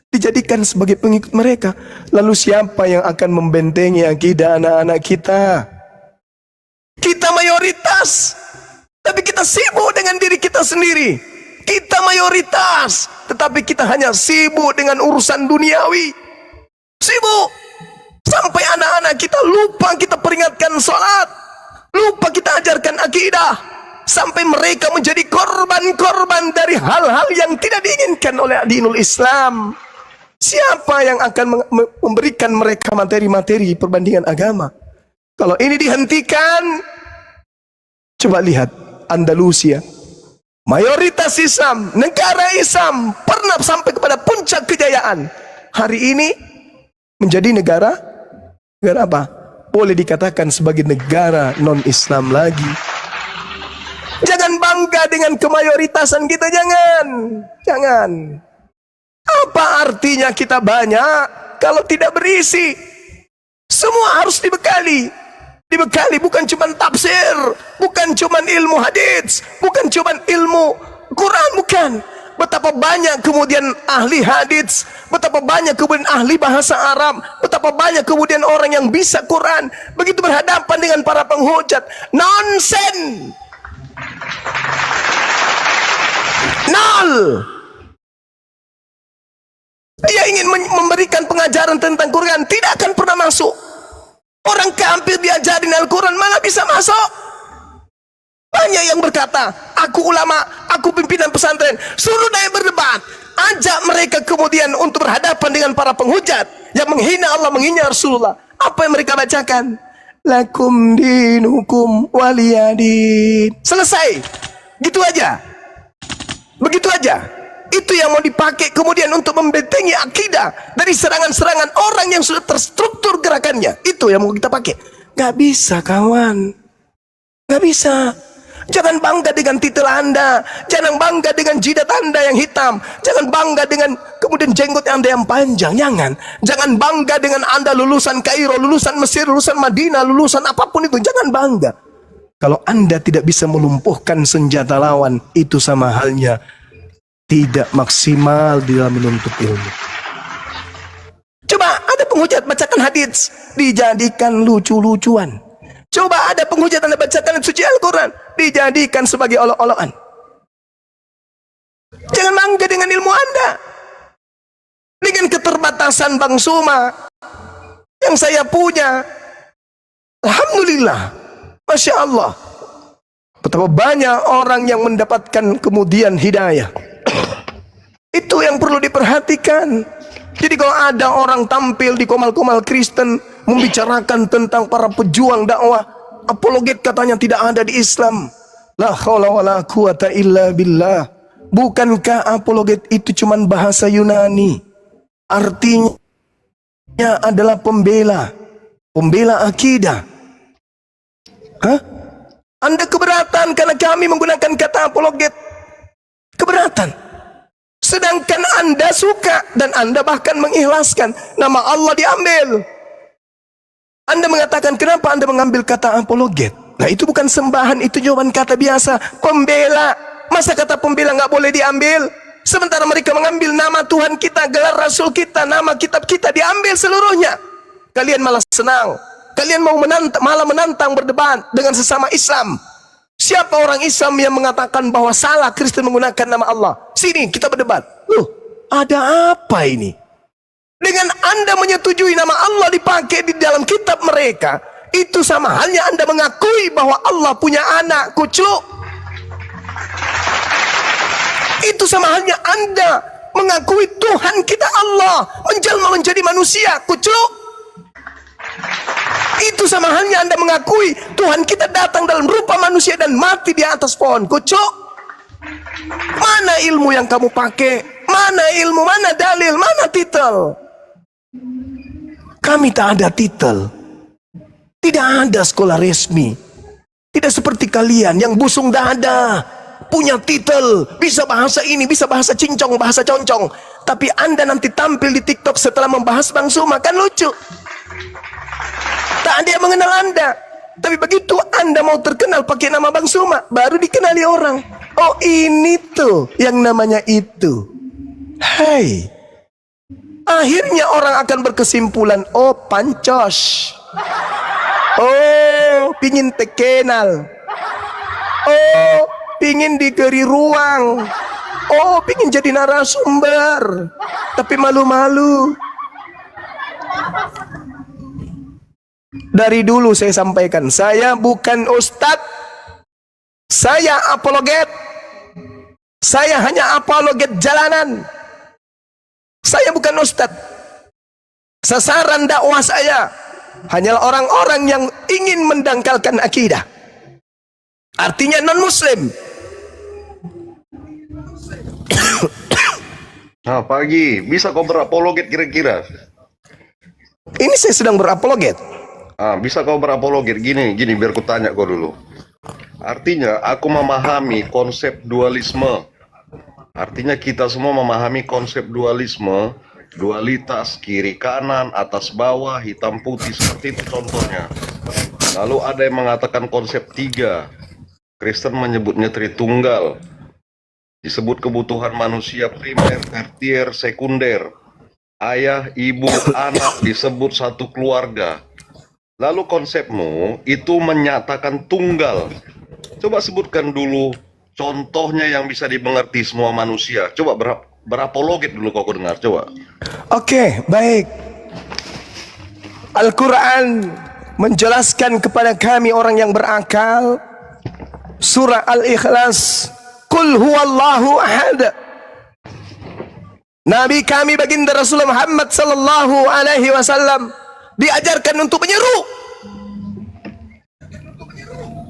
dijadikan sebagai pengikut mereka. Lalu siapa yang akan membentengi akidah anak-anak kita? Kita mayoritas, tapi kita sibuk dengan diri kita sendiri. Kita mayoritas, tetapi kita hanya sibuk dengan urusan duniawi. Sibuk sampai anak-anak kita lupa kita peringatkan sholat, lupa kita ajarkan akidah, sampai mereka menjadi korban-korban dari hal-hal yang tidak diinginkan oleh dinul Islam. Siapa yang akan memberikan mereka materi-materi perbandingan agama? Kalau ini dihentikan, coba lihat Andalusia, mayoritas Islam, negara Islam, pernah sampai kepada puncak kejayaan. Hari ini menjadi negara apa? Boleh dikatakan sebagai negara non-Islam lagi. Jangan bangga dengan kemayoritasan kita, jangan. Apa artinya kita banyak kalau tidak berisi? Semua harus dibekali bukan cuma tafsir, bukan cuma ilmu hadits, bukan cuma ilmu Quran, bukan. Betapa banyak kemudian ahli hadits, betapa banyak kemudian ahli bahasa Arab, betapa banyak kemudian orang yang bisa Quran, begitu berhadapan dengan para penghujat, nonsen, nol. Dia ingin memberikan pengajaran tentang Quran, tidak akan pernah masuk. Orang kafir diajarin Al-Quran, mana bisa masuk? Banyak yang berkata, aku ulama, aku pimpinan pesantren, suruh dia berdebat. Ajak mereka kemudian untuk berhadapan dengan para penghujat yang menghina Allah, menghina Rasulullah. Apa yang mereka bacakan? Lakum dinukum waliyadin. Selesai. Gitu aja. Begitu aja. Itu yang mau dipakai kemudian untuk membentengi akidah dari serangan-serangan orang yang sudah terstruktur gerakannya. Itu yang mau kita pakai. Gak bisa, kawan. Gak bisa. Jangan bangga dengan titel Anda. Jangan bangga dengan jidat Anda yang hitam. Jangan bangga dengan kemudian jenggot Anda yang panjang. Jangan bangga dengan Anda lulusan Kairo, lulusan Mesir, lulusan Madinah, lulusan apapun itu. Jangan bangga. Kalau Anda tidak bisa melumpuhkan senjata lawan, itu sama halnya tidak maksimal di dalam menuntut ilmu. Coba ada penghujat bacakan hadits, dijadikan lucu-lucuan. Coba ada penghujat Anda bacakan suci Al-Quran, dijadikan sebagai olok-olokan. Jangan bangga dengan ilmu Anda. Dengan keterbatasan Bang Suma yang saya punya, alhamdulillah, Masya Allah, betapa banyak orang yang mendapatkan kemudian hidayah. Itu yang perlu diperhatikan. Jadi kalau ada orang tampil di komal-komal Kristen membicarakan tentang para pejuang dakwah, apologet katanya tidak ada di Islam. La haula wala quwata illa billah. Bukankah apologet itu cuman bahasa Yunani? Artinya adalah pembela akidah. Hah? Anda keberatan karena kami menggunakan kata apologet? Keberatan. Sedangkan Anda suka dan Anda bahkan mengikhlaskan nama Allah diambil. Anda mengatakan, kenapa Anda mengambil kata apologet? Nah, itu bukan sembahan, itu jawaban kata biasa. Pembela. Masa kata pembela nggak boleh diambil? Sementara mereka mengambil nama Tuhan kita, gelar Rasul kita, nama kitab kita diambil seluruhnya. Kalian malah senang. Kalian mau malah menantang berdebat dengan sesama Islam. Siapa orang Islam yang mengatakan bahwa salah Kristen menggunakan nama Allah? Sini kita berdebat. Loh, ada apa ini? Dengan Anda menyetujui nama Allah dipakai di dalam kitab mereka, itu sama halnya Anda mengakui bahwa Allah punya anak, cucu. Itu sama halnya Anda mengakui Tuhan kita Allah menjelma menjadi manusia, cucu. Itu sama halnya Anda mengakui Tuhan kita datang dalam rupa manusia dan mati di atas pohon, kucuk. Mana ilmu yang kamu pakai? Mana ilmu, mana dalil, mana titel? Kami tak ada titel. Tidak ada sekolah resmi. Tidak seperti kalian yang busung dada, punya titel, bisa bahasa ini, bisa bahasa cincong, bahasa concong. Tapi Anda nanti tampil di TikTok setelah membahas Bang Suma, kan lucu. Tak ada yang mengenal Anda. Tapi begitu Anda mau terkenal pakai nama Bang Suma, baru dikenali orang. Oh, ini tuh yang namanya itu. Hai. Akhirnya orang akan berkesimpulan, oh pancos. Oh, pingin terkenal. Oh, pingin diberi ruang. Oh, pingin jadi narasumber. Tapi malu-malu. Dari dulu saya sampaikan, saya bukan ustadz, saya apologet. Saya hanya apologet jalanan. Saya bukan ustadz. Sasaran dakwah saya hanyalah orang-orang yang ingin mendangkalkan akidah. Artinya non-muslim. Nah, pagi, bisa kau berapologet kira-kira? Ini saya sedang berapologet. Bisa kau berapologet gini biar ku tanya kau dulu. Artinya aku memahami konsep dualisme. Artinya kita semua memahami konsep dualisme, dualitas kiri kanan, atas bawah, hitam putih, seperti itu contohnya. Lalu ada yang mengatakan konsep tiga. Kristen menyebutnya Tritunggal. Disebut kebutuhan manusia primer, tertier, sekunder. Ayah, ibu, anak disebut satu keluarga. Lalu konsepmu itu menyatakan tunggal. Coba sebutkan dulu contohnya yang bisa dimengerti semua manusia. Coba berapologet dulu kau dengar, coba. Oke, baik. Al-Quran menjelaskan kepada kami orang yang berakal. Surah Al-Ikhlas. Qul huwallahu ahad. Nabi kami baginda Rasulullah Muhammad sallallahu alaihi wasallam diajarkan untuk menyeru.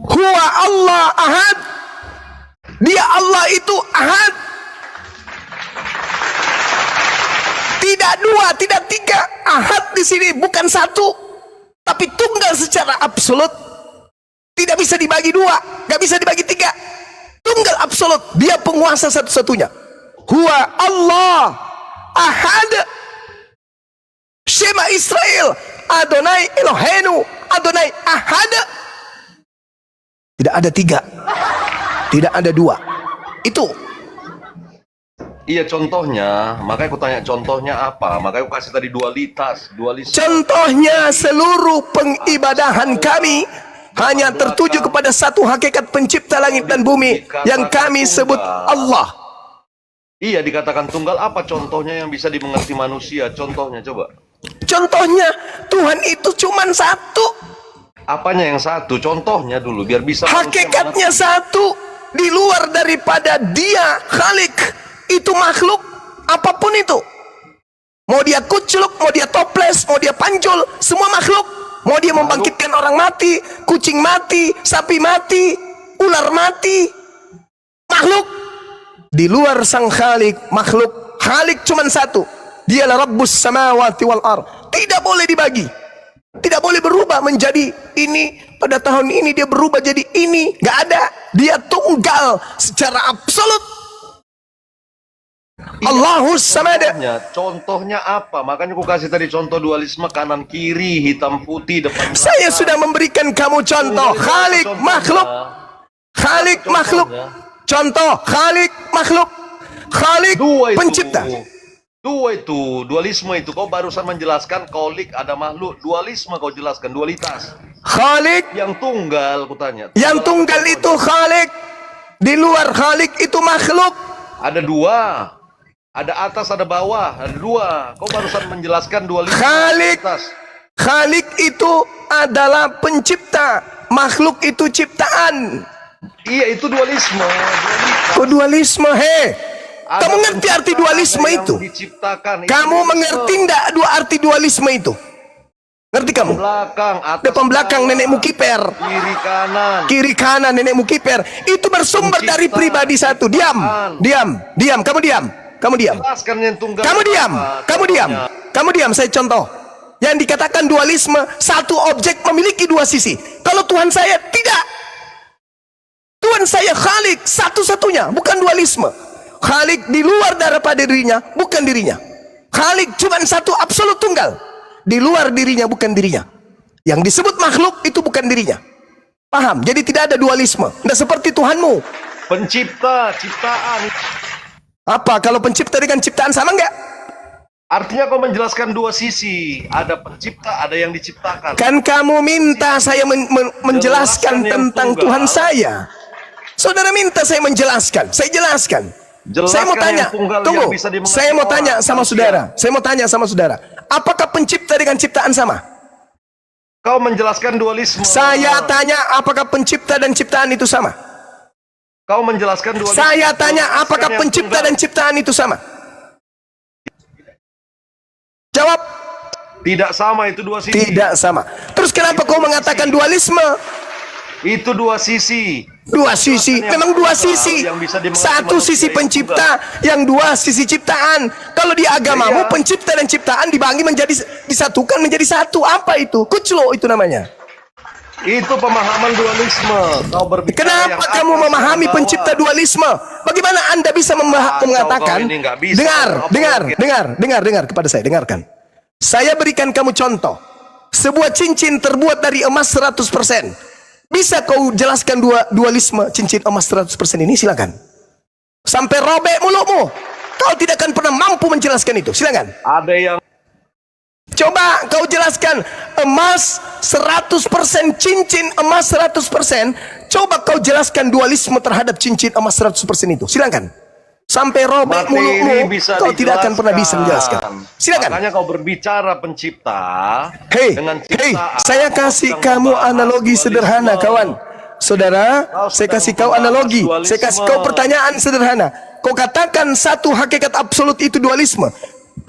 Huwa Allah ahad. Dia Allah itu ahad. Tidak dua, tidak tiga. Ahad di sini bukan satu, tapi tunggal secara absolut. Tidak bisa dibagi dua, nggak bisa dibagi tiga. Tunggal absolut. Dia penguasa satu-satunya. Huwa Allah ahad. Shema Israel, Adonai Eloheinu, Adonai ahad. Tidak ada tiga, tidak ada dua. Itu. Iya contohnya, makanya aku tanya contohnya apa? Makanya aku kasih tadi dualitas. Contohnya seluruh pengibadahan kami hanya tertuju kepada satu hakikat pencipta langit dan bumi yang kami sebut Allah. Iya dikatakan tunggal, apa contohnya yang bisa dimengerti manusia? Contohnya coba. Contohnya Tuhan itu cuma satu. Apanya yang satu? Contohnya dulu biar bisa. Hakikatnya satu. Di luar daripada dia Khalik itu makhluk. apapun itu. Mau dia kucluk, mau dia toples, mau dia panjul, semua makhluk. Mau dia membangkitkan orang mati, kucing mati, sapi mati, ular mati, makhluk. Di luar sang Khalik, makhluk. Khalik cuma satu. Dialah Rabbus samawati wal ar. Tidak boleh dibagi. Tidak boleh berubah menjadi ini. Pada tahun ini dia berubah jadi ini. Gak ada. Dia tunggal secara absolut. Allahus samad. Contohnya apa? Makanya aku kasih tadi contoh dualisme kanan kiri, hitam putih, depan belakang. Saya sudah memberikan kamu contoh. Khalik makhluk. Khalik makhluk. Contoh Khalik makhluk. Khalik Dua itu. pencipta. Dua itu, dualisme itu. Kau barusan menjelaskan kolik ada makhluk. Dualisme kau jelaskan, dualitas. Khalik. Yang tunggal, aku tanya. Yang tunggal itu Khalik. Di luar Khalik itu makhluk. Ada dua. Ada atas, ada bawah. Ada dua. Kau barusan menjelaskan dualisme. Khalik. Khalik itu adalah pencipta. Makhluk itu ciptaan. Iya, itu dualisme. Kok dualisme? Kamu ngerti arti dualisme itu? Kamu mengerti enggak dua arti dualisme itu? Ngerti kamu? Belakang, atas, Depan belakang nenekmu kiper. kiri kanan. Kiri kanan nenekmu kiper. Itu bersumber dari pribadi satu. Diam. Kamu diam. Jelaskan yang tunggal. Kamu diam. Kamu diam. Saya contoh. Yang dikatakan dualisme, satu objek memiliki dua sisi. Kalau Tuhan saya tidak. Tuhan saya Khalik satu-satunya, bukan dualisme. Khalik di luar daripada dirinya, bukan dirinya. Khalik cuma satu absolut tunggal. Di luar dirinya, bukan dirinya. Yang disebut makhluk itu bukan dirinya. Paham? Jadi tidak ada dualisme. Tidak seperti Tuhanmu. Pencipta, ciptaan. Apa? Kalau pencipta dengan ciptaan sama enggak? Artinya kau menjelaskan dua sisi. Ada pencipta, ada yang diciptakan. Kan kamu minta saya menjelaskan tentang Tuhan saya. Saudara minta saya menjelaskan. Saya jelaskan. Saya mau tanya, tunggu. Saya mau tanya sama saudara. Saya mau tanya sama saudara. Apakah pencipta dengan ciptaan sama? Kau menjelaskan dualisme. Saya tanya, apakah pencipta dan ciptaan itu sama? Kau menjelaskan dualisme. Saya tanya, apakah pencipta dan ciptaan itu sama? Jawab. Tidak sama, itu dua sisi. Tidak sama. Terus kenapa kau mengatakan dualisme? Itu dua sisi. Dua sisi, memang dua sisi. Satu sisi pencipta, yang dua sisi ciptaan. Kalau di agamamu pencipta dan ciptaan dibagi menjadi, disatukan menjadi satu. Apa itu? Kuclo itu namanya. Itu pemahaman dualisme. Kau berbicara Kenapa kamu memahami pencipta dualisme? Bagaimana Anda bisa mengatakan? Dengar kepada saya, dengarkan. Saya berikan kamu contoh. Sebuah cincin terbuat dari emas 100%. Bisa kau jelaskan dualisme cincin emas 100% ini? Silakan. Sampai robek mulutmu. Kau tidak akan pernah mampu menjelaskan itu. Silakan. Ada yang Coba kau jelaskan emas 100%, cincin emas 100%. Coba kau jelaskan dualisme terhadap cincin emas 100% itu. Silakan. Sampai robek mulutmu, kau tidak akan pernah bisa menjelaskan. Silakan. Makanya kau berbicara pencipta dengan ciptaan. Saya kasih kamu analogi sederhana, kawan. Saudara, saya kasih kau analogi. Saya kasih kau pertanyaan sederhana. Kau katakan satu hakikat absolut itu dualisme.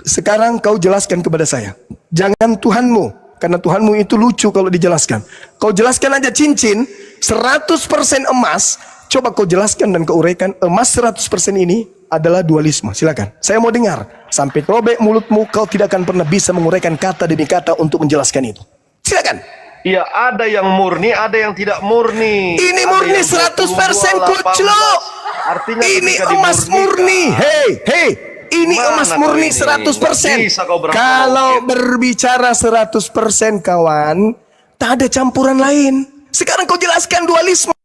Sekarang kau jelaskan kepada saya. Jangan Tuhanmu, karena Tuhanmu itu lucu kalau dijelaskan. Kau jelaskan aja cincin 100% emas. Coba kau jelaskan dan kau uraikan emas 100% ini adalah dualisme. Silakan. Saya mau dengar. Sampai robek mulutmu, kau tidak akan pernah bisa menguraikan kata demi kata untuk menjelaskan itu. Silakan. Iya, ada yang murni, ada yang tidak murni. Ini Ada murni yang 100% 22, kuclo. 18. Artinya Ini ketika emas murni. dimurnikan, Ini Mana emas kau murni ini? 100%. Bisa kau berapa Kalau mungkin? berbicara 100% kawan, tak ada campuran lain. Sekarang kau jelaskan dualisme.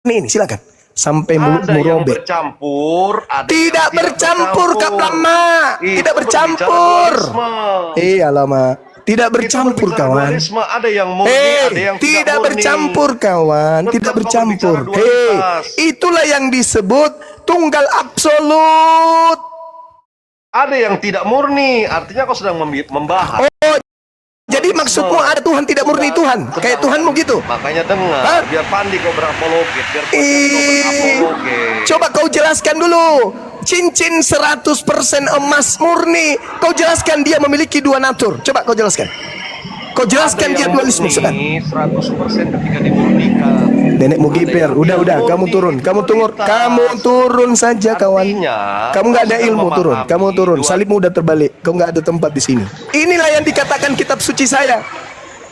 Ini silakan. Sampai mulutmu Ada yang robek. bercampur, ada Tidak yang bercampur, Kak Lama. Itu Tidak bercampur. berbicara dualisme. Lama. Tidak Kita bercampur berbicara kawan. dualisme, ada yang murni, ada yang Tidak murni. bercampur kawan. Tetap Tidak kau bercampur. berbicara dualitas. Itulah yang disebut tunggal absolut. Ada yang tidak murni, artinya kau sedang membahas. Jadi maksudmu ada Tuhan tidak murni Tuhan, kayak Tuhanmu gitu. Makanya dengar, Hah? biar pandi kau berapologet, biar kau berapologet. Coba kau jelaskan dulu. cincin 100% emas murni. Kau jelaskan dia memiliki dua natur. Coba kau jelaskan. Kau jelaskan dia dualisme. Sudah. 100% ketika dimurnikan. Nenek Mugiper, udah, kamu turun, kamu turun saja kawan. Kamu nggak ada ilmu, kamu turun. Salibmu udah terbalik, kau nggak ada tempat di sini. Inilah yang dikatakan kitab suci saya.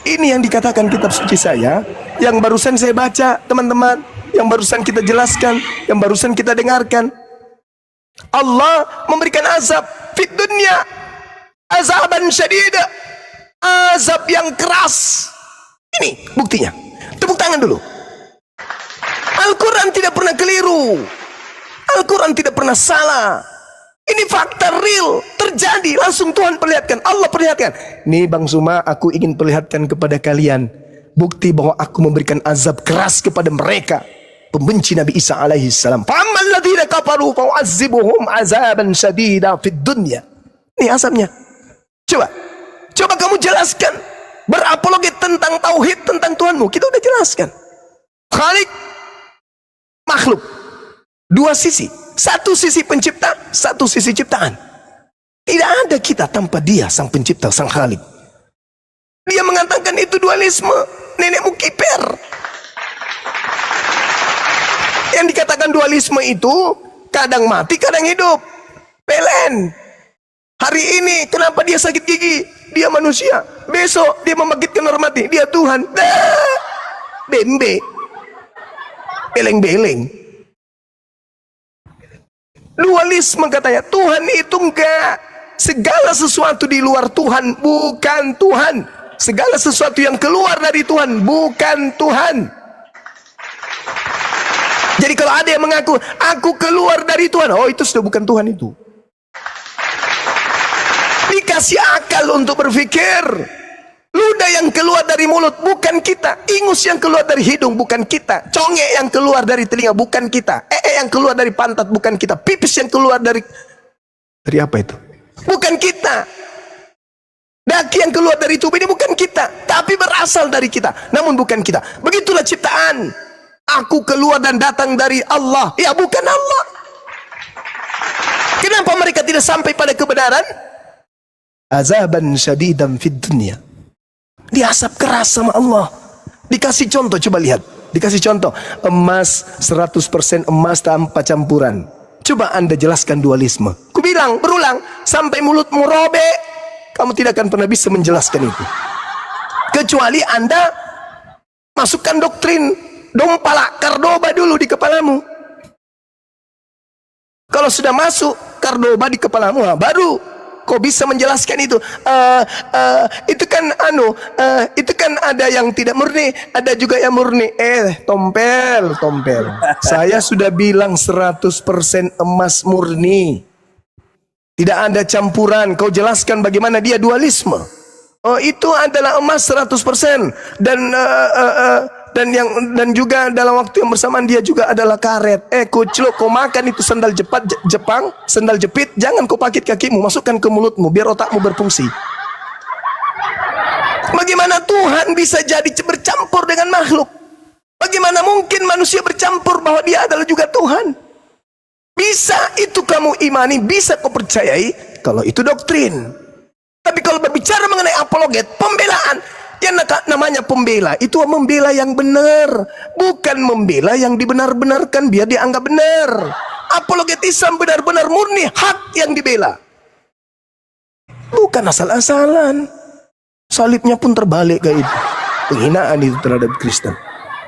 Ini yang dikatakan kitab suci saya, yang barusan saya baca, teman-teman, yang barusan kita jelaskan, yang barusan kita dengarkan. Allah memberikan azab fid dunya, azaban syadida, azab yang keras. Ini buktinya. Tepuk tangan dulu. Al-Quran tidak pernah keliru. Al-Quran tidak pernah salah. Ini fakta real, terjadi. Langsung Tuhan perlihatkan, Allah perlihatkan. Nih Bang Suma, aku ingin perlihatkan kepada kalian bukti bahwa aku memberikan azab keras kepada mereka, pembenci Nabi Isa alaihi salam. Fa'ammal ladzina kafaru fa'u'azzibuhum azaban syadida fid dunya. Ini azabnya. Coba kamu jelaskan. Berapologet tentang tauhid, tentang Tuhanmu. Kita udah jelaskan. Khalik, makhluk, dua sisi. Satu sisi pencipta, satu sisi ciptaan. Tidak ada kita tanpa dia, sang pencipta, sang Khalik. Dia mengatakan itu dualisme. Nenekmu kiper. Yang dikatakan dualisme itu kadang mati, kadang hidup. PLN. Hari ini kenapa dia sakit gigi? Dia manusia. Besok dia membangkitkan orang mati. Dia Tuhan. Bembe. Beleng-beleng. Dualisme katanya. Tuhan itu enggak. Segala sesuatu di luar Tuhan bukan Tuhan. Segala sesuatu yang keluar dari Tuhan bukan Tuhan. Jadi kalau ada yang mengaku aku keluar dari Tuhan, oh itu sudah bukan Tuhan itu. Dikasih akal untuk berpikir. Ludah yang keluar dari mulut bukan kita. Ingus yang keluar dari hidung bukan kita. Congek yang keluar dari telinga bukan kita. Yang keluar dari pantat bukan kita. Pipis yang keluar dari apa itu? Bukan kita. Daki yang keluar dari tubuh ini bukan kita, tapi berasal dari kita, namun bukan kita. Begitulah ciptaan. Aku keluar dan datang dari Allah. Ya bukan Allah. Kenapa mereka tidak sampai pada kebenaran? Azaban syadidan fid dunya. Diasap keras sama Allah. Dikasih contoh, coba lihat. Dikasih contoh, emas 100% emas tanpa campuran. Coba Anda jelaskan dualisme. Ku bilang, berulang, sampai mulutmu robek, kamu tidak akan pernah bisa menjelaskan itu. Kecuali Anda masukkan doktrin dompala, kardoba dulu di kepalamu. Kalau sudah masuk kardoba di kepalamu, baru kau bisa menjelaskan itu. Itu kan itu kan ada yang tidak murni, ada juga yang murni. Tompel. Saya sudah bilang 100% emas murni. Tidak ada campuran. Kau jelaskan bagaimana dia dualisme. Oh, itu adalah emas 100% dan juga dalam waktu yang bersamaan dia juga adalah karet. Kucluk, kau makan itu sandal Jepang, sandal jepit, jangan kau pakit kakimu, masukkan ke mulutmu biar otakmu berfungsi. Bagaimana Tuhan bisa jadi bercampur dengan makhluk? Bagaimana mungkin manusia bercampur bahwa dia adalah juga Tuhan? Bisa itu kamu imani, bisa kau percayai kalau itu doktrin. Tapi kalau berbicara mengenai apologet, pembelaan, yang namanya pembela itu membela yang benar, bukan membela yang dibenar-benarkan biar dianggap benar. Apologetisme benar-benar murni hak yang dibela, bukan asal-asalan. Salibnya pun terbalik kayak itu. Penghinaan itu terhadap Kristen.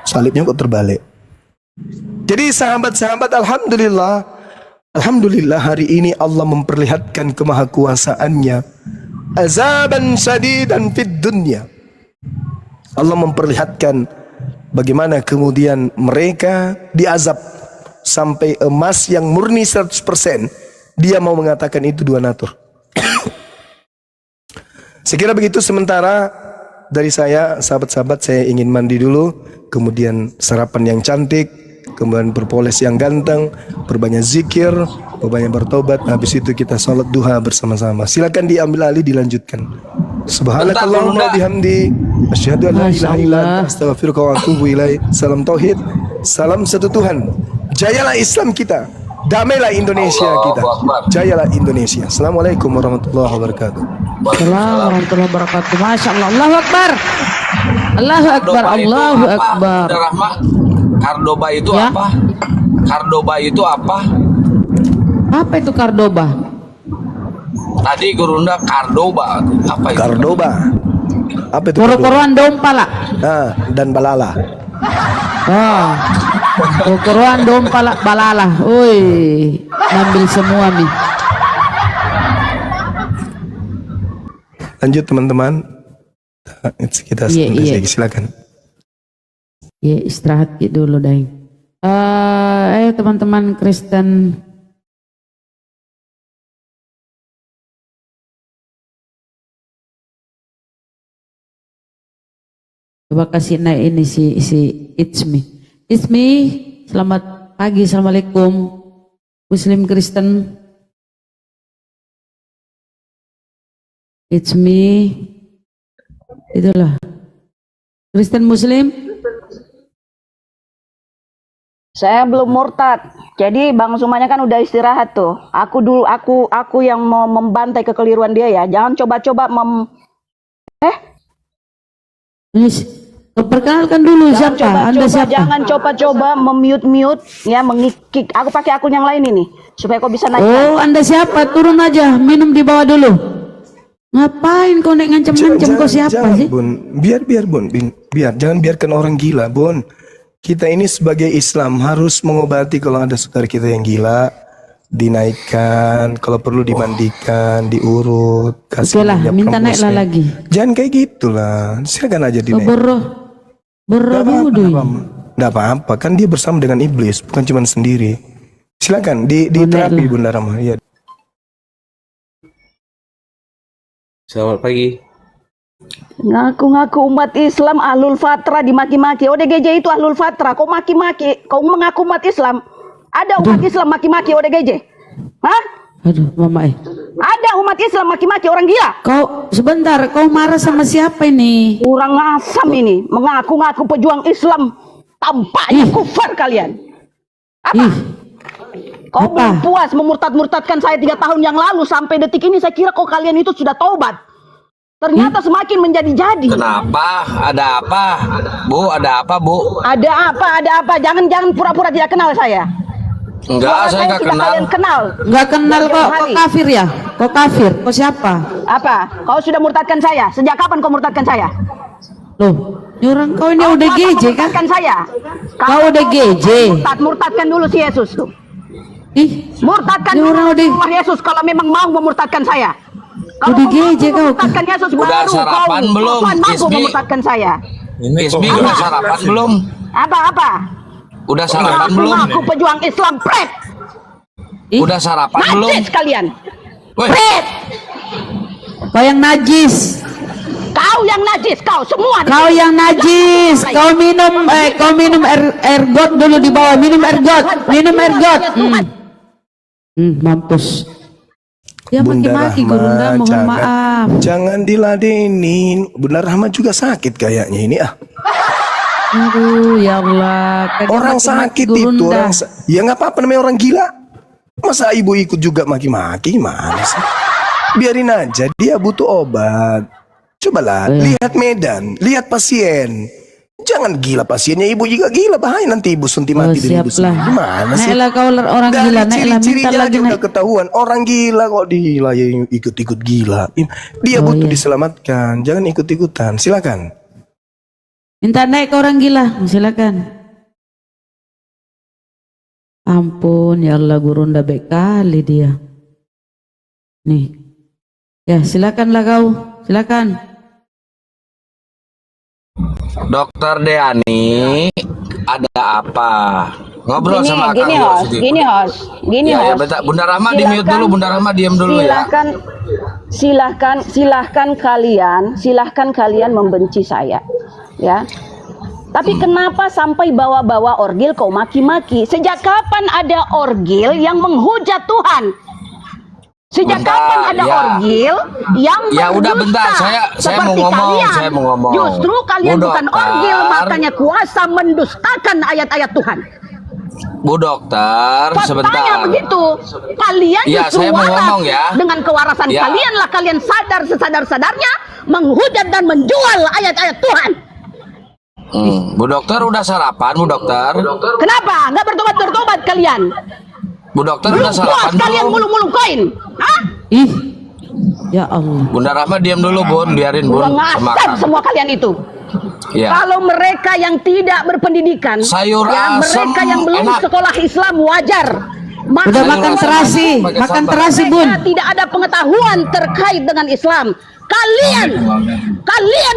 Salibnya kok terbalik. Jadi sahabat-sahabat, Alhamdulillah hari ini Allah memperlihatkan kemahakuasaannya. Azaban syadidan fid dunya. Allah memperlihatkan bagaimana kemudian mereka diazab sampai emas yang murni 100%. Dia mau mengatakan itu dua natur. Sekira begitu sementara dari saya, sahabat-sahabat, saya ingin mandi dulu, kemudian sarapan yang cantik, kemudian berpoles yang ganteng, berbanyak zikir, berbanyak bertobat. Habis itu kita salat duha bersama-sama. Silakan diambil alih, dilanjutkan. Subhanakallahumma bihamdi, asyhadu an la ilaha illa anta, astaghfiruka wa atubu ilaik. Salam tauhid, salam satu Tuhan. Jayalah Islam kita. Damailah Indonesia kita. Jayalah Indonesia. Assalamualaikum warahmatullahi wabarakatuh. Assalamualaikum warahmatullahi wabarakatuh. Masya Allah. Allahu Akbar. Allahu Akbar. Allahu Akbar. Rahma, Kardoba itu Ya. apa? Kardoba itu apa? Apa itu Kardoba? Tadi Gurunda Kardoba. Apa itu? Kardoba. Apa itu? Kardoba? Koro-koroan dompala. Dan balala. Oh. Koro-koroan dompala balala. Oi, ambil semua nih. Lanjut teman-teman. Kita Iya, sebentar iya. lagi, silakan. Ya istirahat dulu Daeng. Ayo teman-teman Kristen. Coba kasih naik ini si It's Me. It's Me, selamat pagi, assalamualaikum. Muslim Kristen. It's Me. Itulah. Kristen Muslim. Saya belum murtad. Jadi Bang Sumanya kan udah istirahat tuh. Aku yang mau membantai kekeliruan dia ya. Jangan coba-coba Perkenalkan dulu siapa? Anda siapa? Jangan coba-coba memute ya, mengikik. Aku pakai akun yang lain ini supaya kau bisa naik. Oh, Anda siapa? Turun aja, minum di bawah dulu. Ngapain kau naik ngancam-ngancam? Kau siapa jangan, sih? Bun. Biar Bun. Jangan biarkan orang gila, Bun. Kita ini sebagai Islam harus mengobati kalau ada saudara kita yang gila, dinaikkan, kalau perlu dimandikan, diurut, kasih Oke lah, minyak minta naiklah rembusnya. lagi. Jangan kayak gitulah. Silakan aja Oh, dinaik. Borobudu. Nggak apa-apa, kan dia bersama dengan iblis, bukan cuma sendiri. Silakan diterapi naiklah. Bunda Rama. Ya. Selamat pagi. Ngaku-ngaku umat Islam ahlul fatra dimaki-maki. ODGJ itu ahlul fatra. Kau maki-maki, kau mengaku umat Islam. Ada umat Islam maki-maki ODGJ? Hah? Aduh, Mama Ada umat Islam maki-maki orang gila? Kau sebentar, kau marah sama siapa ini? Kurang asam ini, mengaku-ngaku pejuang Islam, tampaknya kufar kalian. Apa? Ih, Kau apa? belum puas memurtad-murtadkan saya 3 tahun yang lalu, sampai detik ini saya kira kau kalian itu sudah taubat. Ternyata semakin menjadi-jadi. Kenapa? Ada apa? Bu, ada apa, Bu? Ada apa? Jangan pura-pura tidak kenal saya. Enggak, saya enggak sudah kenal. kalian kenal. Nggak kenal kok, kau Hari. kafir ya? Kau kafir, kau siapa? Apa? Kau sudah murtadkan saya? Sejak kapan kau murtadkan saya? Loh, ini orang kau ini Kau udah telah GJ kan? memurtadkan saya. Kau udah GJ. Murtadkan dulu si Yesus tuh. Ih, Murtadkan ini dulu orang udah Tuhan Yesus kalau memang mau memurtadkan saya. Udah GJ kau. Memurtadkan Yesus Udah baru sarapan kau belum, Tuhan mampu Ismi? memurtadkan saya. Ismi udah sarapan belum? Apa? Udah sarapan belum? Aku pejuang Islam, pret. Ih, Udah sarapan belum? Najis kalian. Woi, Pret. kau yang najis. Kau yang najis, kau semua. Kau yang najis. Kau minum air got dulu di bawah. Minum air got. Mampus. Ya Bunda maki-maki Rahma, Gurunda, mohon maaf. Jangan diladenin. Bunda Rahma juga sakit kayaknya ini ah. Aduh, ya Allah. Kagak Orang maki-maki sakit itu Gurunda. ya nggak apa-apa namanya orang gila. Masa ibu ikut juga maki-maki gimana sih? Biarin aja, dia butuh obat. Cobalah lihat medan, lihat pasien. Jangan gila pasiennya, ibu juga gila, bahaya nanti ibu sunti Oh, mati dari ibu siaplah. sendiri. Gimana sih? Naiklah kau orang Dari gila, naiklah minta ciri-cirinya lagi aja udah naik. ketahuan. Orang gila kok gila ya ikut-ikut gila. Dia Oh, butuh iya. diselamatkan, jangan ikut-ikutan. Silakan. Minta naik ke orang gila, silakan. Ampun, ya Allah Gurunda baik kali dia. Nih. Ya, silakanlah kau. Silakan. Dokter Deani, ada apa? Ngobrol sama Kang Yo sedikit. Gini Ya, host. bentar. Bunda Rahma di mute dulu, Bunda Rahma diam dulu ya. Silahkan kalian membenci saya, ya. Tapi kenapa sampai bawa-bawa orgil kau maki-maki? Sejak kapan ada orgil yang menghujat Tuhan? Sejak Bentar, kapan ada ya. orgil yang Ya udah, berdusta bentar. Saya seperti mau ngomong, kalian? saya mau ngomong. Justru kalian Bu bukan dokter. orgil, makanya kuasa mendustakan ayat-ayat Tuhan. Bu dokter, Faktanya sebentar. begitu. Kalian Ya, justru saya mau waras. ngomong ya. Dengan kewarasan Ya. kalianlah kalian sadar sesadar-sadarnya menghujat dan menjual ayat-ayat Tuhan. Bu dokter udah sarapan, Bu dokter? Kenapa? Nggak bertobat-bertobat kalian? Bu dokter Belum udah puas sarapan kalian belum? mulung-mulung koin? Hah? Ih, ya Allah. Bunda Rahma diam dulu, Bun, biarin Bun Udah ngasar makan. semua kalian itu. Ya. Kalau mereka yang tidak berpendidikan, Sayur ya, asem mereka yang belum enak. sekolah Islam wajar. Udah Sayur makan asam terasi, pakai makan sambal. terasi Bun. Mereka tidak ada pengetahuan terkait dengan Islam. Kalian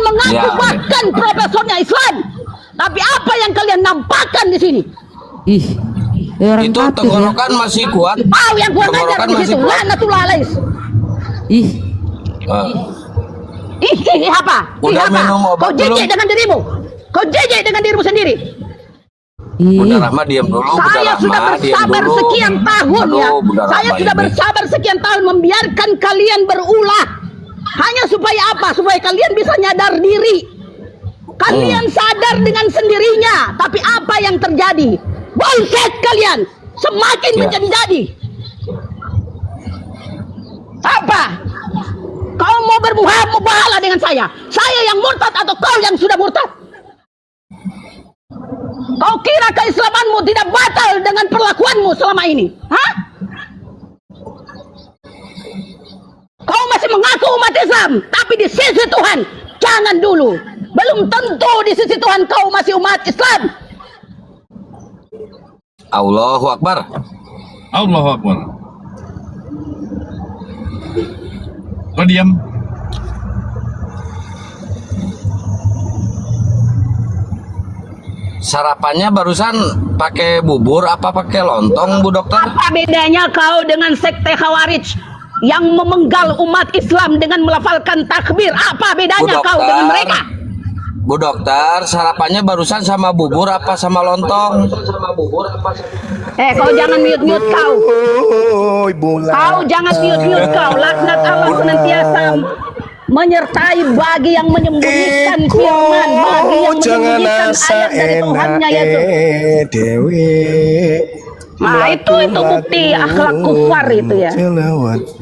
mengaku Ya, bahkan profesornya Islam. Tapi apa yang kalian nampakkan di sini? Ih, ya orang Itu kafir ya. tenggorokan masih kuat. Kau yang kurang ajar Tenggorokan di masih situ. kuat. Lanatullah alaih. Ih, Eh, Apa? Udah apa? minum obat Kau jijik belum? dengan dirimu. Kau jijik dengan dirimu sendiri. Bunda ih. Rahma diam dulu, Bunda Saya Rahma sudah diam bersabar dulu. sekian tahun ya. Aduh, Bunda Saya Rahma sudah ini. bersabar sekian tahun membiarkan kalian berulah. Hanya supaya apa? Supaya kalian bisa nyadar diri. Kalian sadar dengan sendirinya. Tapi apa yang terjadi? Bullshit kalian. Semakin Ya. menjadi-jadi. Apa? Kau mau bermubahalah dengan saya? Saya yang murtad atau kau yang sudah murtad? Kau kira keislamanmu tidak batal dengan perlakuanmu selama ini? Hah? Kau masih mengaku umat Islam, tapi di sisi Tuhan, jangan dulu. Belum tentu di sisi Tuhan kau masih umat Islam. Allahu Akbar. Allahu Akbar. Kau diam. Sarapannya barusan pakai bubur apa pakai lontong, Bu dokter? Apa bedanya kau dengan sekte Khawarij yang memenggal umat Islam dengan melafalkan takbir? Apa bedanya Bu kau dokter. dengan mereka? Bu dokter, sarapannya barusan sama bubur apa sama lontong? Kau jangan mute-mute kau. Oh, bulan. Kau jangan mute-mute kau. Laknat Allah senantiasa menyertai bagi yang menyembunyikan firman, bagi yang menyembunyikan ayat dari Tuhannya yaitu. Dewi. Nah, itu bukti akhlak kufar itu ya.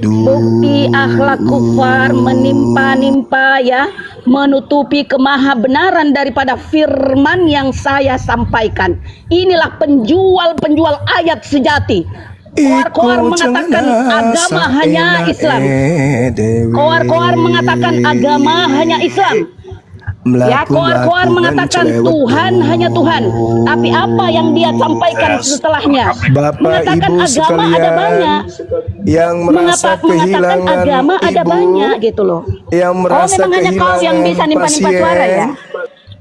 Bukti akhlak kufar menimpa-nimpa ya, menutupi kemahabenaran daripada firman yang saya sampaikan. Inilah penjual ayat sejati. Koar-koar mengatakan agama hanya Islam. Koar-koar mengatakan agama hanya Islam. Ya, koar-koar mengatakan Tuhan hanya Tuhan. Tapi apa yang dia sampaikan setelahnya? Bapak Mengatakan Ibu agama ada sekalian banyak. yang merasa Mengatakan kehilangan agama ada ibu, banyak gitu loh. yang merasa memang hanya kau yang bisa kehilangan nimpa-nimpa suara ya?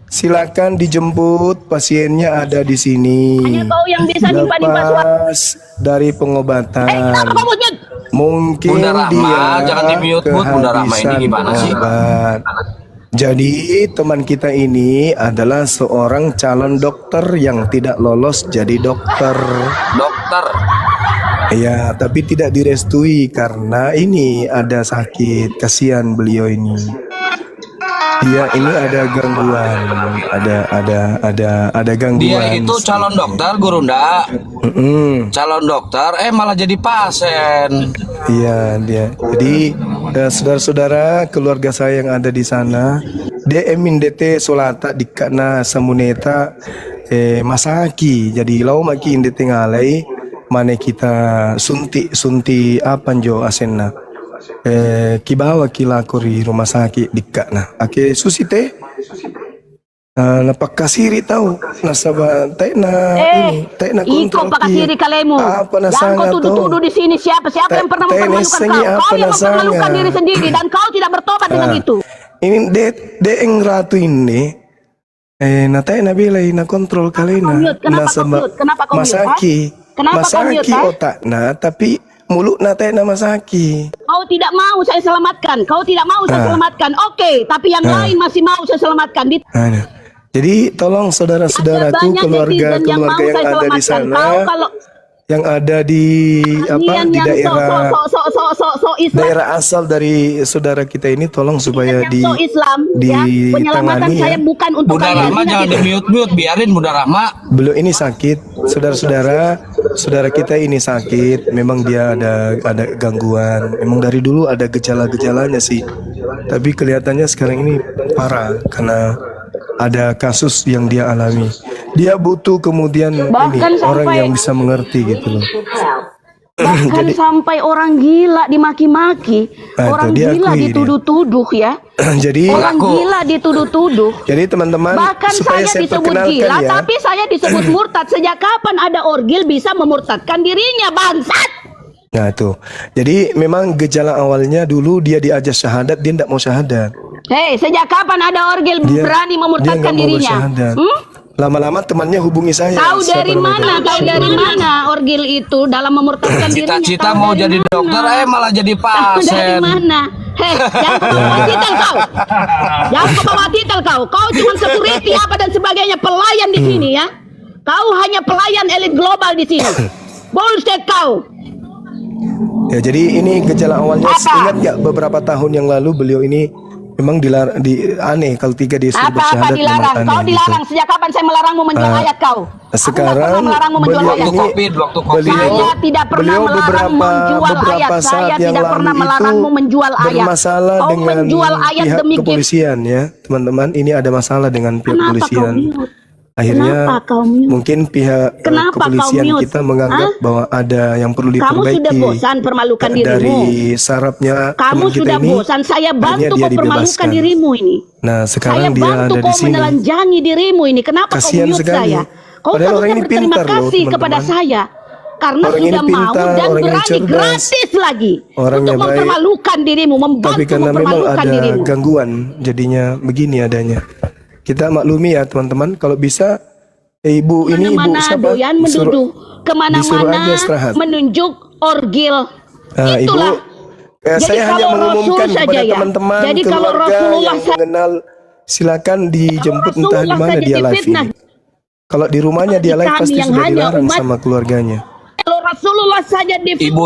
silakan dijemput, pasiennya ada di sini. Hanya kau yang bisa nimpa-nimpa suara. Lepas dari pengobatan. Kenapa kau mute? Mungkin Bunda Rahma, dia jangan di-mute, Bu. Bunda Rahma ini kehabisan gimana sih? obat. Jadi teman kita ini adalah seorang calon dokter yang tidak lolos jadi dokter. Dokter. Ya, tapi tidak direstui karena ini ada sakit. Kasihan beliau ini. Dia ini ada gangguan, ada gangguan. Dia itu calon dokter, Gurunda. Calon dokter, malah jadi pasien. Iya, dia. Jadi saudara-saudara keluarga saya yang ada di sana, dia emindete solata dikana samuneta masaki. Jadi lau maki indete ngalai mana kita sunti apa njo asenna. Kibawa kilakuri rumah sakit dikana. Ake susite. Napakasiri tahu nasaba taina Iko pakasiri kalemu. apa Yang kau nasanga tuduh-tuduh di sini siapa yang pernah mempermalukan kau? Kau yang mempermalukan diri sendiri dan kau tidak bertobat dengan itu. Ini deeng ratu ini natai nabila na kontrol kalina Kenapa kau mute? Kenapa kau mute? masaki Kenapa kau mute, masaki otak tapi mulut natai na masaki. Kau tidak mau saya selamatkan. Kau tidak mau saya selamatkan. Oke, tapi yang lain masih mau saya selamatkan. Jadi tolong saudara-saudaraku, Ada banyak keluarga netizen yang mau yang saya ada di selamatkan. sana, Kalau yang ada di Nian di yang daerah Islam, daerah asal dari saudara kita ini tolong supaya yang Islam, ya. Penyelamatan ditangani saya ya. bukan untuk Bunda kalian. Rahma jangan di mute biarin Bunda Rahma. Beliau ini sakit, saudara kita ini sakit. Memang dia ada gangguan. Memang dari dulu ada gejala-gejalanya sih. Tapi kelihatannya sekarang ini parah karena ada kasus yang dia alami. Dia butuh kemudian Bahkan orang sampai- yang bisa mengerti gitu loh. Bahkan sampai orang gila dimaki-maki, Nah, orang itu dia gila akui dia. dituduh-tuduh ya. Jadi Orang gila dituduh-tuduh. jadi teman-teman Bahkan supaya saya disebut perkenalkan gila, ya. tapi saya disebut murtad. Sejak kapan ada orgil bisa memurtadkan dirinya, bangsat? Nah itu. Jadi memang gejala awalnya dulu dia diajak syahadat, dia tidak mau syahadat. Hei, sejak kapan ada orgil berani Dia memurtadkan nggak mau dirinya? bersyahadat. Lama-lama temannya hubungi saya. Tahu Siapa dari namanya? mana? Tahu dari mana orgil itu dalam memurtadkan dirinya? Cita-cita Tahu mau dari jadi mana? dokter malah jadi Tahu dari pasien. mana? Hei, jangan ke bawah titel kau. Jangan ke bawah titel kau. Kau cuma security apa dan sebagainya, pelayan di sini ya. Kau hanya pelayan elit global di sini. Bullshit kau. Ya jadi ini gejala awalnya. Apa? Ingat nggak beberapa tahun yang lalu beliau ini memang aneh kalau tiga disuruh Apa-apa bersyahadat dilarang? memang aneh Kau dilarang. gitu. Sejak kapan saya melarangmu menjual ayat kau? Aku nggak Sekarang pernah melarangmu menjual beliau ayat. ini Waktu COVID. Saya tidak pernah beliau melarang menjual ayat. beberapa Saya saat yang tidak pernah lalu melarangmu itu menjual ayat. bermasalah Kau dengan menjual ayat pihak demi kepolisian ya teman-teman. Ini ada masalah dengan pihak Kenapa kau kepolisian. mute? Akhirnya Kenapa kau mute? mungkin pihak Kenapa kau kepolisian mute? kita menganggap Hah? bahwa ada yang perlu Kamu diperbaiki sudah bosan permalukan dari dirimu. sarapnya Kamu teman kita sudah ini. bosan. Saya akhirnya bantu dia kau permalukan dibebaskan. dirimu ini. Nah Saya sekarang dia bantu ada di kau sini. menelanjangi dirimu ini. Kenapa Kasihan kau mute sekali. saya? Kau Padahal orang harusnya ini berterima pintar loh, kasih kepada teman-teman. saya. Karena Orang ini sudah mau pintar, dan orang ini berani cerdas. gratis lagi. Orangnya untuk baik. mempermalukan dirimu. Membantu Tapi karena memang mempermalukan ada dirimu. gangguan, jadinya begini adanya. Kita maklumi ya teman-teman. Kalau bisa, ibu ini ibu Kemana-mana siapa? doyan Disuruh menduduh. aja Kemana-mana istirahat. menunjuk orgil. Nah, Itulah. ibu, Jadi saya hanya kalau mengumumkan Rasul kepada saja ya. teman-teman Jadi kalau keluarga Rasulullah yang mengenal, silakan dijemput Kalau entah di Rasulullah mana saja dia live difitnah. ini. Kalau di rumahnya dia live Kami pasti yang sudah hanya dilarang umat- sama keluarganya. Kalau Rasulullah saja Ibu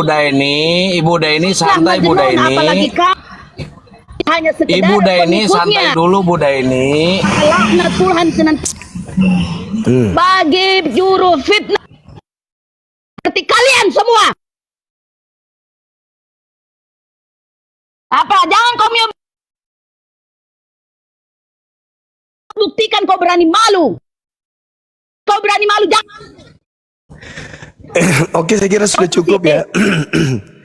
Daini santai Bu apalagi Daini. kamu hanya sekedar Ibu Daini santai pengikutnya. dulu Bu Daini. Laknat Tuhan senantiasa bagi juru fitnah seperti kalian semua. Apa? Jangan kau buktikan kau berani malu. Kau berani malu, jangan. Oke, saya kira sudah cukup ya.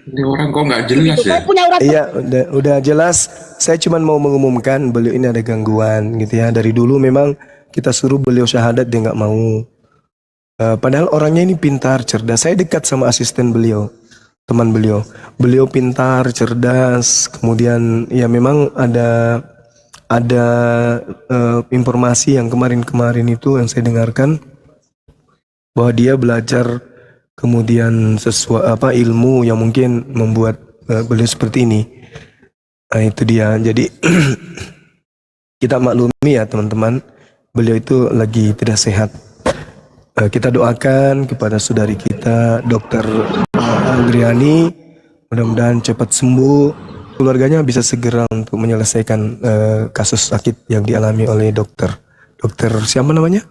Ini orang kok nggak jelas ya? Kau punya urat Iya, udah jelas. Saya cuma mau mengumumkan beliau ini ada gangguan gitu ya. Dari dulu memang kita suruh beliau syahadat dia nggak mau. Padahal orangnya ini pintar, cerdas. Saya dekat sama asisten beliau, teman beliau. Beliau pintar, cerdas. Kemudian ya memang ada informasi yang kemarin itu yang saya dengarkan bahwa dia belajar kemudian ilmu yang mungkin membuat beliau seperti ini. Nah, itu dia. Jadi kita maklumi ya teman-teman, beliau itu lagi tidak sehat. Kita doakan kepada saudari kita Dr. Andriani, mudah-mudahan cepat sembuh, keluarganya bisa segera untuk menyelesaikan kasus sakit yang dialami oleh dokter siapa namanya?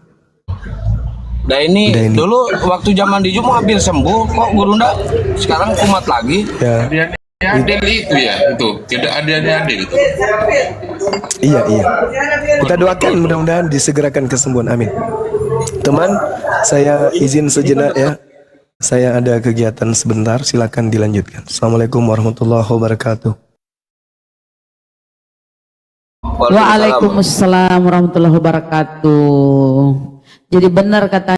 Daini dulu waktu zaman di Jumat hampir sembuh kok Gurunda, sekarang kumat lagi. Ya. Adil itu ya, itu tidak adil itu. Iya. Kita doakan mudah-mudahan disegerakan kesembuhan. Amin. Teman, saya izin sejenak ya. Saya ada kegiatan sebentar, silakan dilanjutkan. Assalamualaikum warahmatullahi wabarakatuh. Waalaikumsalam warahmatullahi wabarakatuh. Jadi benar kata